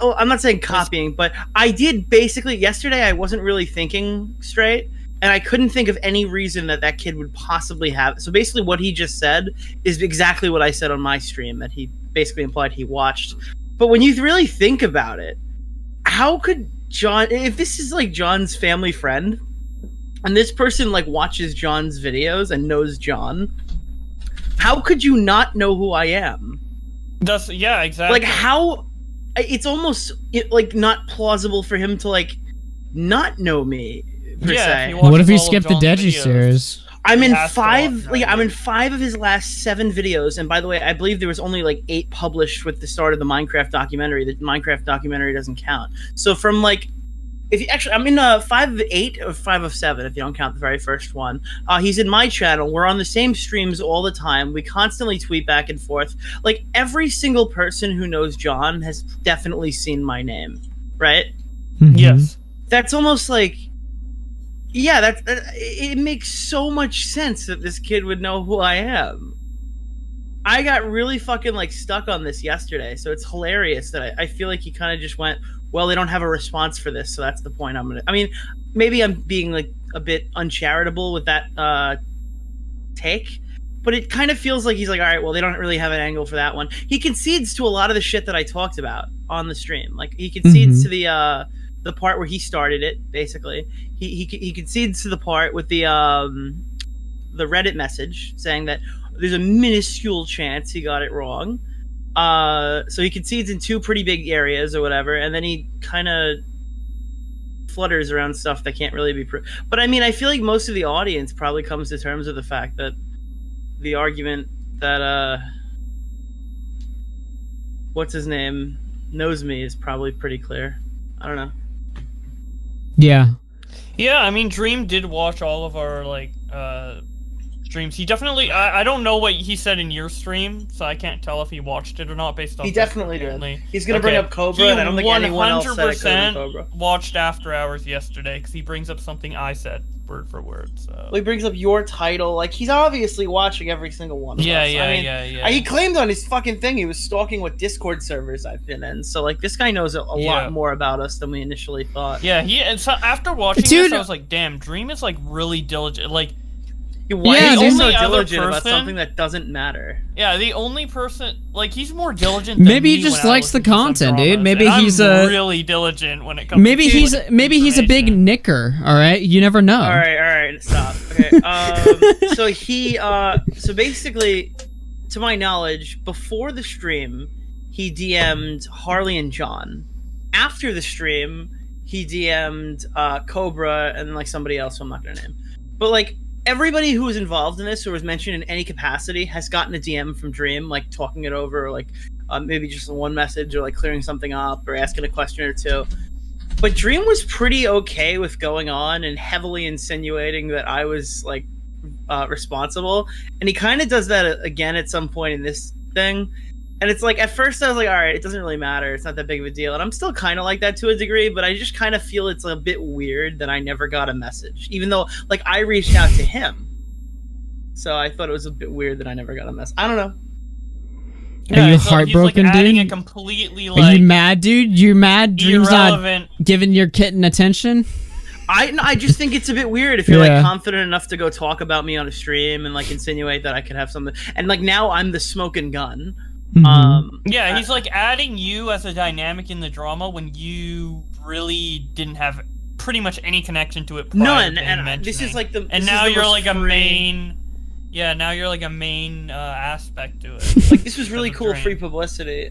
I'm not saying copying, but I did basically yesterday. I wasn't really thinking straight, and I couldn't think of any reason that kid would possibly have. So basically, what he just said is exactly what I said on my stream. That he basically implied he watched. But when you really think about it, how could John, if this is like John's family friend, and this person like watches John's videos and knows John, how could you not know who I am? Yeah, exactly. Like how, it's almost like not plausible for him to like not know me per se. What if he skipped the Deji series? I'm in I'm in 5 of his last 7 videos, and by the way, I believe there was only like 8 published with the start of the Minecraft documentary. The Minecraft documentary doesn't count. So from like, if you actually, I'm in 5 of 8 or 5 of 7 if you don't count the very first one. He's in my channel. We're on the same streams all the time. We constantly tweet back and forth. Like every single person who knows John has definitely seen my name, right? Mm-hmm. Yes. That's almost like. Yeah, it makes so much sense that this kid would know who I am. I got really fucking like stuck on this yesterday, so it's hilarious that I feel like he kind of just went, well, they don't have a response for this, so that's the point I mean, maybe I'm being like a bit uncharitable with that take, but it kind of feels like he's like, all right, well, they don't really have an angle for that one. He concedes to a lot of the shit that I talked about on the stream. Like he concedes to the part where he started it, basically. He concedes to the part with the Reddit message saying that there's a minuscule chance he got it wrong. So he concedes in 2 pretty big areas or whatever, and then he kind of flutters around stuff that can't really be proved. But I mean, I feel like most of the audience probably comes to terms with the fact that the argument that what's his name knows me is probably pretty clear. I don't know. Yeah. Yeah, I mean, Dream did watch all of our, like, streams. He definitely, I don't know what he said in your stream, so I can't tell if he watched it or not based on. He definitely did. He's gonna bring up Cobra, and I don't think anyone else said it could Cobra. Watched After Hours yesterday because he brings up something I said word for word. So well, he brings up your title. Like he's obviously watching every single one of us. Yeah. He claimed on his fucking thing he was stalking what Discord servers I've been in. So like this guy knows a lot more about us than we initially thought. Yeah, and so after watching this, I was like, damn, Dream is like really diligent. Like. Why is he so diligent about something that doesn't matter? Yeah, the only person, like, he's more diligent than maybe he just likes the content, dude. Maybe he's really diligent when it comes maybe to maybe he's a big knicker, alright? You never know. Alright, stop. Okay. So basically, to my knowledge, before the stream, he DM'd Harley and John. After the stream, he DM'd Cobra and like somebody else who I'm not gonna name. But like everybody who was involved in this or was mentioned in any capacity has gotten a DM from Dream, like talking it over, or like maybe just one message, or like clearing something up, or asking a question or two. But Dream was pretty okay with going on and heavily insinuating that I was like responsible, and he kind of does that again at some point in this thing. And it's like, at first I was like, all right, it doesn't really matter. It's not that big of a deal. And I'm still kind of like that to a degree, but I just kind of feel it's a bit weird that I never got a message, even though like I reached out to him. So I thought it was a bit weird that I never got a message. I don't know. Yeah, are you heartbroken, he's, like, dude? A completely, like, are you mad, dude? You're mad? Dream's irrelevant. Not giving your kitten attention? I just think it's a bit weird if you're like confident enough to go talk about me on a stream and like insinuate that I could have something. And like now I'm the smoking gun. Yeah, he's like adding you as a dynamic in the drama when you really didn't have pretty much any connection to it. None, and this is like the. And now you're like a main. Yeah, now you're like a main aspect to it. Like this was really cool free publicity.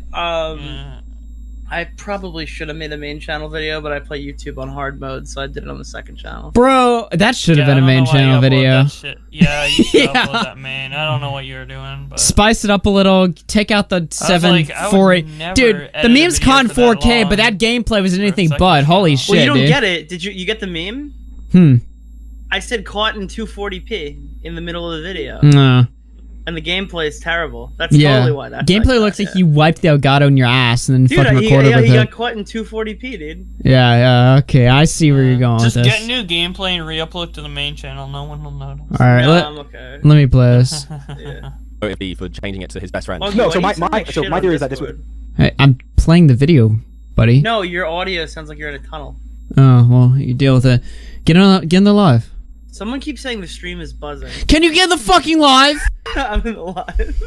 I probably should have made a main channel video, but I play YouTube on hard mode, so I did it on the second channel. Bro, that should have been a main channel video. Yeah, you should upload that main. I don't know what you were doing, but spice it up a little. Take out the 748. Dude, the meme's caught in 4K, but that gameplay was anything but. Holy shit, well, you don't dude. get it. Did you get the meme? I said caught in 240p in the middle of the video. No. And the gameplay is terrible. That's totally why that's gameplay like looks that, like you wiped the Elgato in your ass and then dude, fucking recorded with he it. got caught in 240p, dude. Yeah, okay, I see where you're going with just this. get new gameplay and re-upload to the main channel. No one will notice. All right, I'm okay. let me play this. Motive be for changing it to his best friend. Okay, No, so my theory is that this would. Hey, I'm playing the video, buddy. No, your audio sounds like you're in a tunnel. Oh well, you deal with it. Get in the live. Someone keeps saying the stream is buzzing. Can you get in the fucking live? I'm in the live.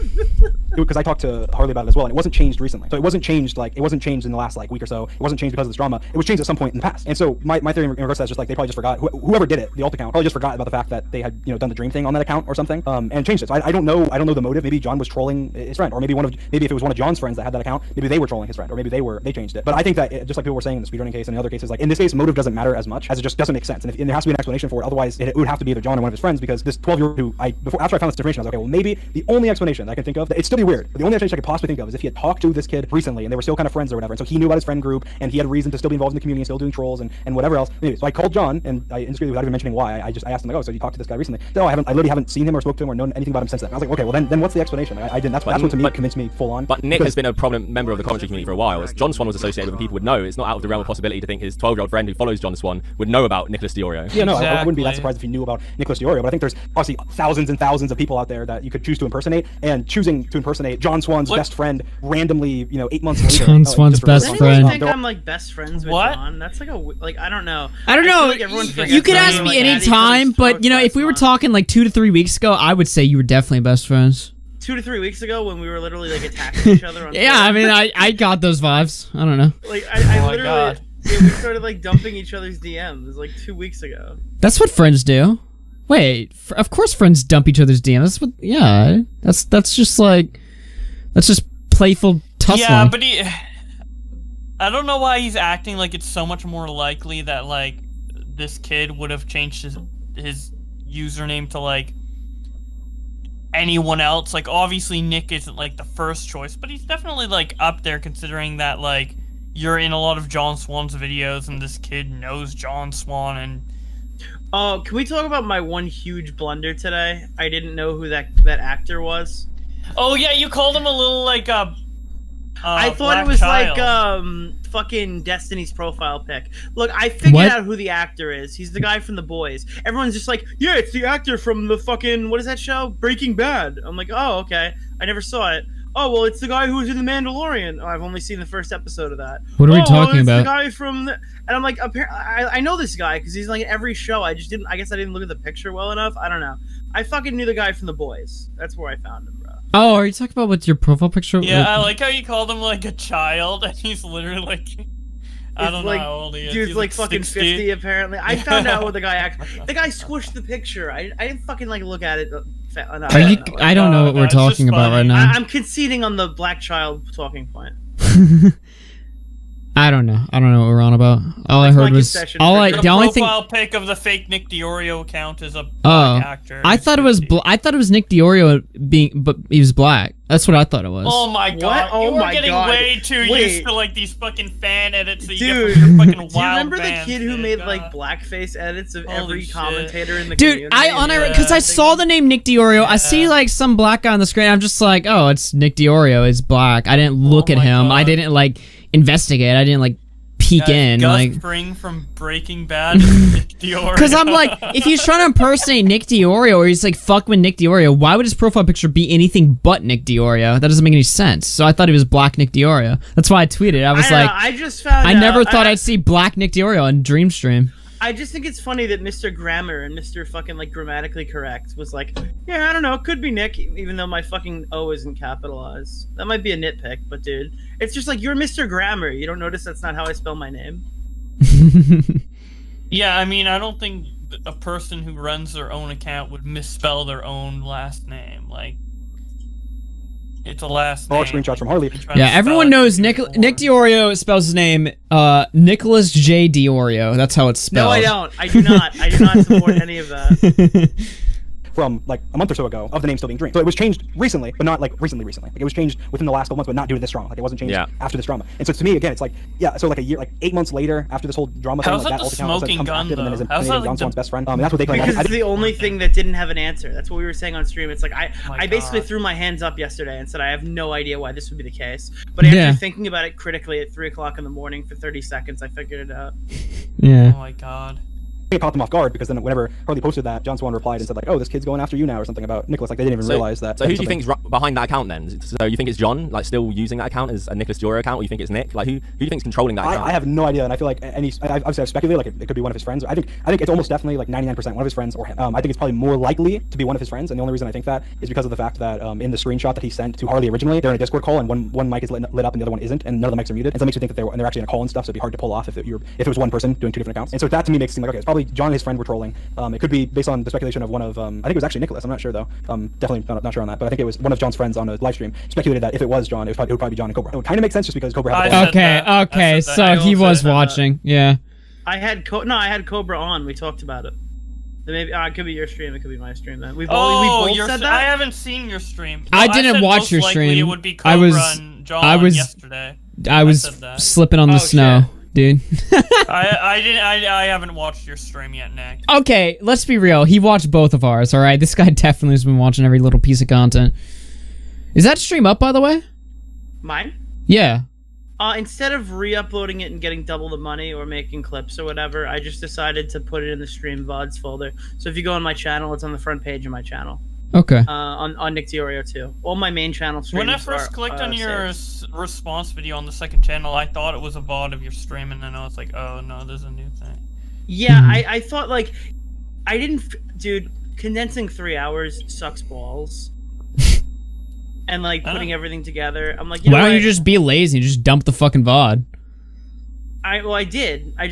Because I talked to Harley about it as well, and it wasn't changed recently. So it wasn't changed in the last week or so. It wasn't changed because of this drama. It was changed at some point in the past. And so my theory in regards to that is just like they probably just forgot. Whoever did it, the alt account, probably just forgot about the fact that they had done the dream thing on that account or something, and changed it. So I don't know the motive. Maybe John was trolling his friend, or maybe if it was one of John's friends that had that account, maybe they were trolling his friend, or maybe they changed it. But I think that just like people were saying in the speedrunning case and in other cases, like in this case, motive doesn't matter as much as it just doesn't make sense. And there has to be an explanation for it. Otherwise, it would have to be either John or one of his friends, because this 12-year-old who after I found this information, I was like, okay, well maybe the only explanation that I can think of, it'd still be weird, but the only explanation I could possibly think of is if he had talked to this kid recently and they were still kind of friends or whatever, and so he knew about his friend group and he had a reason to still be involved in the community and still doing trolls and whatever else. Anyway, so I called John and I indiscreetly, without even mentioning why, I asked him like, oh, so you talked to this guy recently? No, I literally haven't seen him or spoke to him or known anything about him since then. I was like, okay, well then what's the explanation? I didn't. That's what to me convinced me full on. But Nick has been a prominent member of the commentary community for a while. As John Swan was associated with, and people would know. It's not out of the realm of possibility to think his 12-year-old friend who follows John Swan would know about Nicholas Diorio. Yeah, no, I wouldn't be that surprised if he knew about Nicholas Diorio, but I think there's obviously thousands and thousands of people out there that you could choose to impersonate, and choosing to impersonate John Swan's best friend randomly, 8 months later. John Swan's best Does friend. anyone think I'm like best friends with John? That's like I don't know. I don't know. Like You could ask me anytime, but if we were talking like 2 to 3 weeks ago, I would say you were definitely best friends. 2 to 3 weeks ago when we were literally like attacking each other on Yeah, I mean, I got those vibes. I don't know. Like I literally we started like dumping each other's DMs like 2 weeks ago. That's what friends do. Wait, of course friends dump each other's DMs. That's just playful tussling. Yeah, but I don't know why he's acting like it's so much more likely that like this kid would have changed his username to like anyone else. Like obviously Nick isn't like the first choice, but he's definitely like up there considering that like you're in a lot of John Swan's videos and this kid knows John Swan. And can we talk about my one huge blunder today? I didn't know who that actor was. Oh yeah, you called him a little like I thought it was child. like fucking Destiny's profile pic. Look, I figured out who the actor is. He's the guy from The Boys. Everyone's just like, yeah, it's the actor from the fucking, what is that show? Breaking Bad. I'm like, oh, okay. I never saw it. Oh, well, it's the guy who was in The Mandalorian. Oh, I've only seen the first episode of that. What are we talking about? The guy from and I'm like, I know this guy because he's like in every show. I guess I didn't look at the picture well enough. I don't know. I fucking knew the guy from The Boys. That's where I found him, bro. Oh, are you talking about with your profile picture? Yeah, I like how you called him like a child, and he's literally like, I don't know how old he is. Dude's He's like fucking 60. 50 apparently. I found out what the guy actually. The guy squished the picture. I didn't fucking like look at it. I don't know what we're talking about right now. I'm conceding on the black child talking point. I don't know. I don't know what we're on about. All I heard was the only profile pic of the fake Nick Diorio account is a black actor. I thought it was Nick Diorio but he was black. That's what I thought it was. Oh my god! Oh you were my getting god. way too used to like these fucking fan edits that you Dude, get from your fucking wild do you remember bands, the kid who dude? made God. like blackface edits of Holy every shit. commentator in the Dude, community? because I saw the name Nick Diorio. I see like some black guy on the screen. I'm just like, oh, it's Nick Diorio. He's black. I didn't look at him. God. I didn't like investigate. I didn't like peek in. Gus Like Fring from Breaking Bad is Nick Diorio. Because I'm like, if he's trying to impersonate Nick Diorio or he's like fuck with Nick Diorio, why would his profile picture be anything but Nick Diorio? That doesn't make any sense. So I thought he was black Nick Diorio. That's why I tweeted. I was like, I just found I never thought I'd see black Nick Diorio on Dreamstream. I just think it's funny that Mr. Grammar and Mr. fucking like grammatically correct was like, yeah, I don't know, it could be Nick, even though my fucking O isn't capitalized. That might be a nitpick, but dude, it's just like you're Mr. Grammar. You don't notice that's not how I spell my name. Yeah, I mean, I don't think a person who runs their own account would misspell their own last name. Like, it's a last name. Screenshots from Harley. Yeah, everyone knows Nick DiOrio spells his name Nicholas J. DiOrio. That's how it's spelled. No, I don't. I do not. I do not support any of that. From like a month or so ago of the name still being Dream. So it was changed recently, but not like recently. Like it was changed within the last couple months, but not due to this drama. Like it wasn't changed after this drama. And so to me, again, it's like, yeah, so like a year, like 8 months later after this whole drama thing, How's like that the alt account smoking comes gun, active and then is though? How's that, like, John Swan's best friend. And that's what they claim. Because I it's think the only thing that didn't have an answer. That's what we were saying on stream. It's like I basically God. threw my hands up yesterday and said I have no idea why this would be the case. But after thinking about it critically at 3 o'clock in the morning for 30 seconds, I figured it out. Yeah. Oh my god. it caught them off guard because then whenever Harley posted that, John Swan replied and said like, "Oh, this kid's going after you now" or something about Nicholas. Like they didn't even realize that. So who do you think's behind that account then? So you think it's John, like still using that account as a Nicholas DiOrio account, or you think it's Nick? Like who do you think's controlling that account? I have no idea, and I feel like I've speculated like it could be one of his friends. I think it's almost definitely like 99% one of his friends or him. I think it's probably more likely to be one of his friends, and the only reason I think that is because of the fact that in the screenshot that he sent to Harley originally, they're in a Discord call and one mic is lit up and the other one isn't, and none of the mics are muted, and so it makes you think that they're actually in a call and stuff. So it'd be hard to pull off if it was one person doing two different accounts. And so that to me makes it seem like okay, it's probably John and his friend were trolling. It could be based on the speculation of one of I think it was actually Nicholas. I'm not sure though. Definitely not sure on that, but I think it was one of John's friends on a live stream speculated that if it was John, it would probably be John and Cobra. It would kind of make sense just because Cobra had Okay, so he was watching. Yeah. I had Cobra on. We talked about it. Maybe it could be your stream. It could be my stream. Then we both said that. I haven't seen your stream. I didn't watch your stream. It would be Cobra and John yesterday. I was slipping on the snow, dude. I haven't watched your stream yet, Nick. Okay, let's be real. He watched both of ours. All right, this guy definitely has been watching every little piece of content. Is that stream up, by the way? Mine? Yeah. Instead of re-uploading it and getting double the money or making clips or whatever, I just decided to put it in the stream VODs folder. So if you go on my channel, it's on the front page of my channel. Okay. On Nick DiOrio too. All my main channel streams. When I first clicked on your response video on the second channel, I thought it was a VOD of your stream, and then I was like, oh no, there's a new thing. Yeah, I thought like, I didn't, dude. Condensing 3 hours sucks balls. And like putting everything together, I'm like, why don't you just be lazy and just dump the fucking VOD? I did. I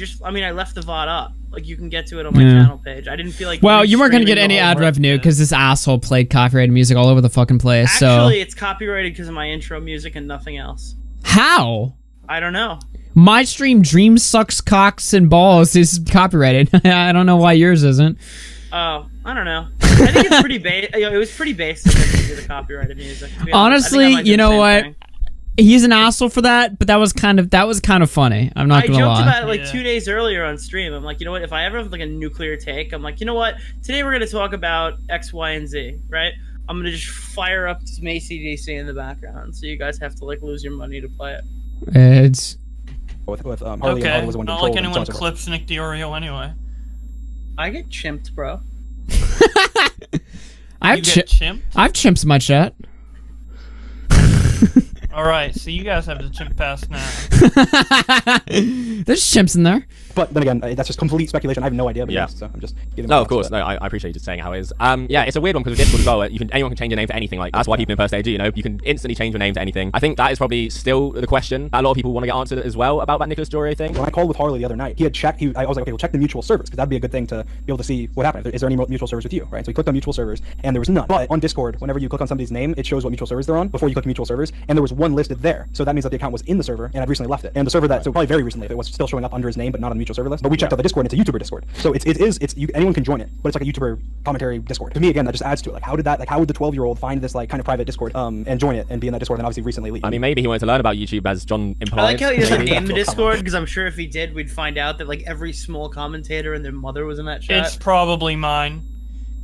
left the VOD up. Like you can get to it on my channel page. I didn't feel like. Well, you weren't gonna get any ad revenue because this asshole played copyrighted music all over the fucking place. Actually, it's copyrighted because of my intro music and nothing else. How? I don't know. My stream Dream Sucks Cocks and Balls is copyrighted. I don't know why yours isn't. Oh, I don't know. I think it's pretty it was pretty basic to do the copyrighted music. Honestly, you know what? He's an asshole for that, but that was kind of funny. I'm not gonna lie. I joked about it like 2 days earlier on stream. I'm like, you know what? If I ever have like a nuclear take, I'm like, you know what? Today we're gonna talk about X, Y, and Z, right? I'm gonna just fire up some AC/DC in the background, so you guys have to like lose your money to play it. It's with Harley. Okay. Was the one Not like anyone clips Nick DiOrio anyway. I get chimped, bro. I've chimped? I've chimped my chat. Alright, so you guys have the chimp pass now. There's chimps in there. But then again, that's just complete speculation. I have no idea. But so I'm just giving. No, of course. No, I appreciate you just saying how it is. Yeah, it's a weird one because with Discord as well, anyone can change your name to anything. Like that's why people impersonate you. You know, you can instantly change your name to anything. I think that is probably still the question that a lot of people want to get answered as well about that Nicholas DiOrio thing. When I called with Harley the other night, he had checked. I was like, okay, we'll check the mutual servers because that'd be a good thing to be able to see what happened. Is there any mutual servers with you? Right. So he clicked on mutual servers and there was none. But on Discord, whenever you click on somebody's name, it shows what mutual servers they're on before you click mutual servers, and there was one listed there. So that means that the account was in the server and I'd recently left it. And the server so probably very recently, if it was still showing up under his name but not on the mutual server list. But we checked out the Discord and it's a YouTuber Discord. So anyone can join it, but it's like a YouTuber commentary Discord. To me, again, that just adds to it. Like how would the 12-year-old find this like kind of private Discord and join it and be in that Discord and obviously recently leave? I mean, maybe he wanted to learn about YouTube as John implied. I like how he doesn't name the Discord because I'm sure if he did, we'd find out that like every small commentator and their mother was in that chat. It's probably mine.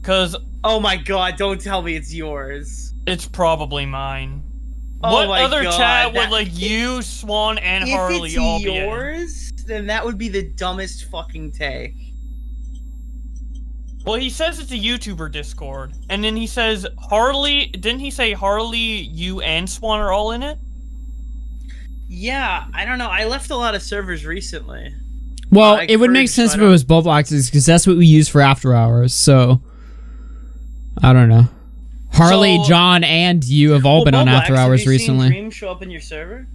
Cause oh my god, don't tell me it's yours. It's probably mine. Oh what my other god, chat would like you, Swan, and Harley all be in? If it's yours, then that would be the dumbest fucking take. Well, he says it's a YouTuber Discord, and then he says Harley. Didn't he say Harley, you, and Swan are all in it? Yeah, I don't know. I left a lot of servers recently. Well, I it would make encourage sense if it Spider- was Boblocks because that's what we use for after hours. So I don't know. Harley, So- John, and you have all been on Boblax, after have hours you seen recently. Dream show up in your server?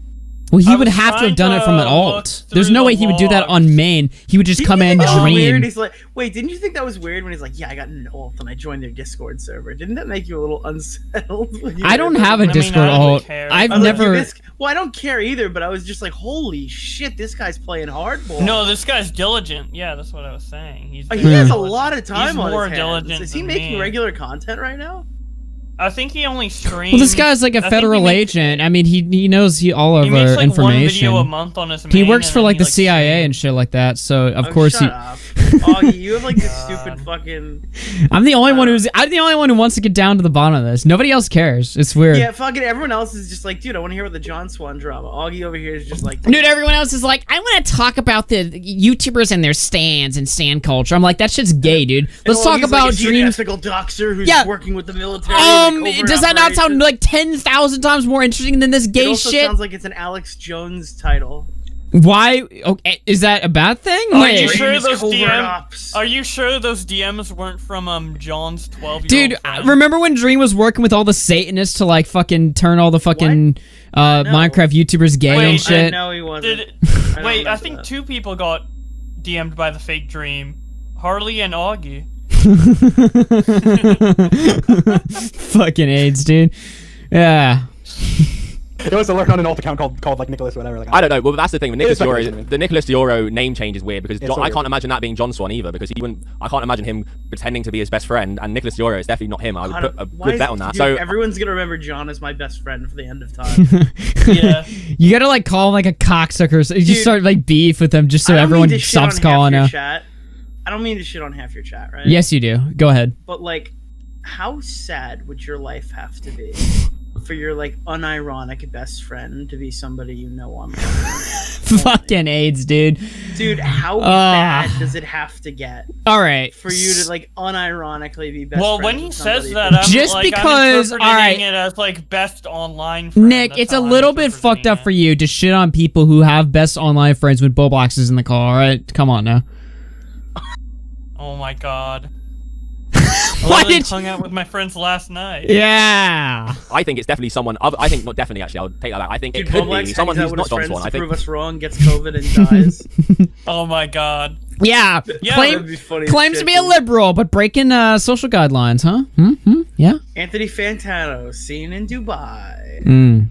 Well, he I would was have to have trying done it from an to alt. look There's through no the way he would do that logs. on main. He would just Didn't come you in, think that was weird? dream. He's like, wait, didn't you think that was weird when he's like, yeah, I got an alt and I joined their Discord server? Didn't that make you a little unsettled? when you I don't heard have that? a mean, Discord I don't alt. care. I've I was like, never. dude, well, I don't care either, but I was just like, holy shit, this guy's playing hardball. No, this guy's diligent. Yeah, that's what I was saying. He He has a diligent. lot of time He's on more his hands. diligent Is he than making me. regular content right now? I think he only streams. Well, this guy's like a I think federal he makes- agent. I mean, he knows all He of makes our like one video a information. month on his. He main, works and for then like he, the CIA streams. and shit like that. So of Oh, course shut he. up. Augie, you have like this God. stupid fucking. I'm the only one who wants to get down to the bottom of this. Nobody else cares. It's weird. Yeah, fucking everyone else is just like, dude, I want to hear about the John Swan drama. Augie over here is just like, Dude, everyone else is like, I want to talk about the YouTubers and their stands and stand culture. I'm like, that shit's gay, dude. Let's talk Augie's about like, is he an dreams. ethical doxer who's Yeah. working with the military. like, Does that not sound like 10,000 times more interesting than this It gay also shit? sounds like it's an Alex Jones title. Why? Okay, is that a bad thing? Are Like- you sure Dreams those covert DMs? ops. Are you sure those DMs weren't from John's 12-year-old Dude, friend? remember when Dream was working with all the Satanists to like fucking turn all the fucking Minecraft YouTubers gay Wait, and I shit? know he wasn't. Did don't wait, I remember think that. 2 people got DM'd by the fake Dream. Harley and Augie. Fucking AIDS, dude. Yeah. It was to lurk on an alt account called like Nicholas or whatever. Like, I don't know. Well, that's the thing. The Nicholas is Dioro, speculation. the Nicholas Dioro name change is weird because It's John, so I weird. can't imagine that being John Swan either because he wouldn't. I can't imagine him pretending to be his best friend. And Nicholas Dioro is definitely not him. I would God, put a why good is- bet on that. dude, So everyone's gonna remember John as my best friend for the end of time. Yeah. You gotta like call him like a cocksucker. So you just Dude, start like beef with him just so I don't everyone mean to shit on stops half calling your him. chat. I don't mean to shit on half your chat, right? Yes, you do. Go ahead. But like, how sad would your life have to be for your like unironic best friend to be somebody you know online? Fucking AIDS, dude. Dude, how bad does it have to get All right. for you to like unironically be best Well, friends when he with says somebody that, who- I'm, Just like, because- I'm interpreting alright. it as like best online friend. Nick, That's it's a how I'm little bit fucked interpreting up it. for you to shit on people who have best online friends with Boblox is in the call, alright? Come on now. Oh my god. Why I literally did hung out with my friends last night. Yeah. I think it's definitely someone. I think not definitely. Actually, I'll take that back. I think Dude, it could Boblax be someone hangs who's out with not his John friends Swan. I to prove think. us wrong, gets COVID and dies. Oh my god. Yeah. Yeah, that'd be funny as Claims shit, to be a dude. liberal, but breaking social guidelines, huh? Yeah. Anthony Fantano, seen in Dubai.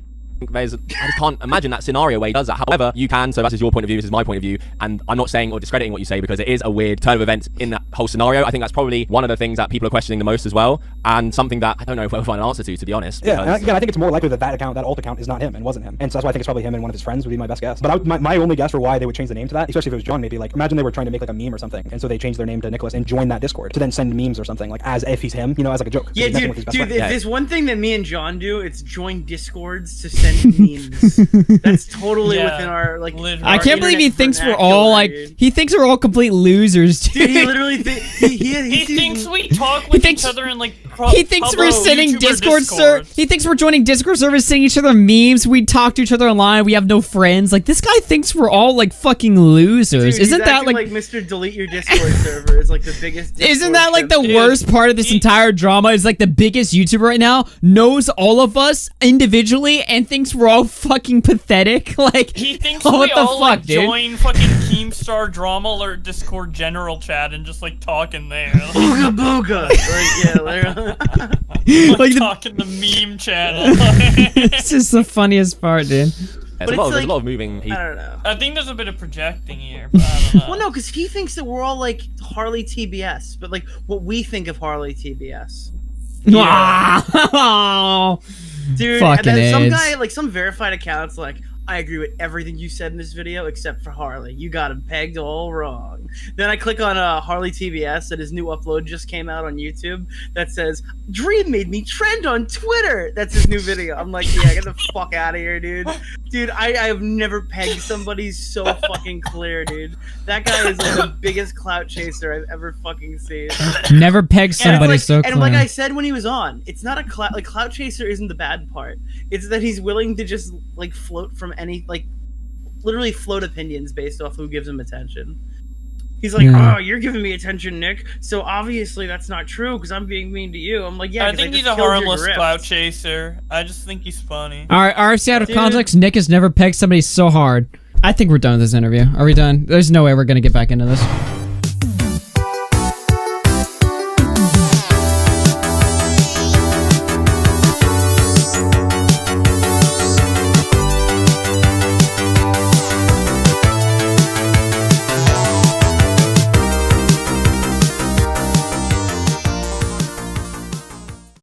I just can't imagine that scenario where he does that. However, you can. So that's your point of view. This is my point of view, and I'm not saying or discrediting what you say because it is a weird turn of events in that whole scenario. I think that's probably one of the things that people are questioning the most as well, and something that I don't know if we'll find an answer to be honest. Yeah, and because- again, I think it's more likely that that alt account is not him and wasn't him, and so that's why I think it's probably him and one of his friends would be my best guess. But my only guess for why they would change the name to that, especially if it was John, maybe like imagine they were trying to make like a meme or something, and so they changed their name to Nicholas and joined that Discord to then send memes or something like as if he's him, you know, as like a joke. Yeah, He's messing dude, with his best dude, friend. if there's one thing that me and John do, it's join Discords to send memes. That's totally Yeah, within our like. literally. I our can't believe he internet thinks we're vernacular, all like dude. he thinks we're all complete losers, dude. Dude, he literally He thinks we talk with thinks- each other in like. He thinks we're sending Discord He thinks we're joining Discord servers, sending each other memes. We talk to each other online. We have no friends. Like this guy thinks we're all like fucking losers. Dude, Isn't he's that acting like? Mr. Delete Your Discord server is like the biggest. Isn't Discord that like the ship. worst part of this entire drama? Is like the biggest YouTuber right now knows all of us individually and thinks we're all fucking pathetic. Like He thinks what we the all like fuck, dude? join fucking Keemstar Drama Alert Discord general chat and just like talk in there. Booga booga. Like, yeah, like, Like the- talk in the meme channel. This is the funniest part, dude. There's, But a lot, it's there's a like- lot of moving. I don't know. I think there's a bit of projecting here, but I don't know. Well, no, because he thinks that we're all like Harley TBS, but like what we think of Harley TBS. Wow. Dude, Fucking and then some AIDS. guy, like some verified accounts, like, I agree with everything you said in this video except for Harley. You got him pegged all wrong. Then I click on Harley TBS and his new upload just came out on YouTube that says, Dream made me trend on Twitter. That's his new video. I'm like, yeah, get the fuck out of here, dude. Dude, I have never pegged somebody so fucking clear, dude. That guy is like the biggest clout chaser I've ever fucking seen. Never pegged And it's somebody like, so and clear. like I said when he was on, it's not a clout. Like clout chaser isn't the bad part. It's that he's willing to just like float from any like, literally float opinions based off who gives him attention. He's like, Yeah. "Oh, you're giving me attention, Nick. So obviously that's not true because I'm being mean to you." I'm like, "Yeah, I 'cause think just he's a killed your harmless grift." clout chaser. I just think he's funny. All right, RC out of Dude. context. Nick has never pegged somebody so hard. I think we're done with this interview. Are we done? There's no way we're gonna get back into this.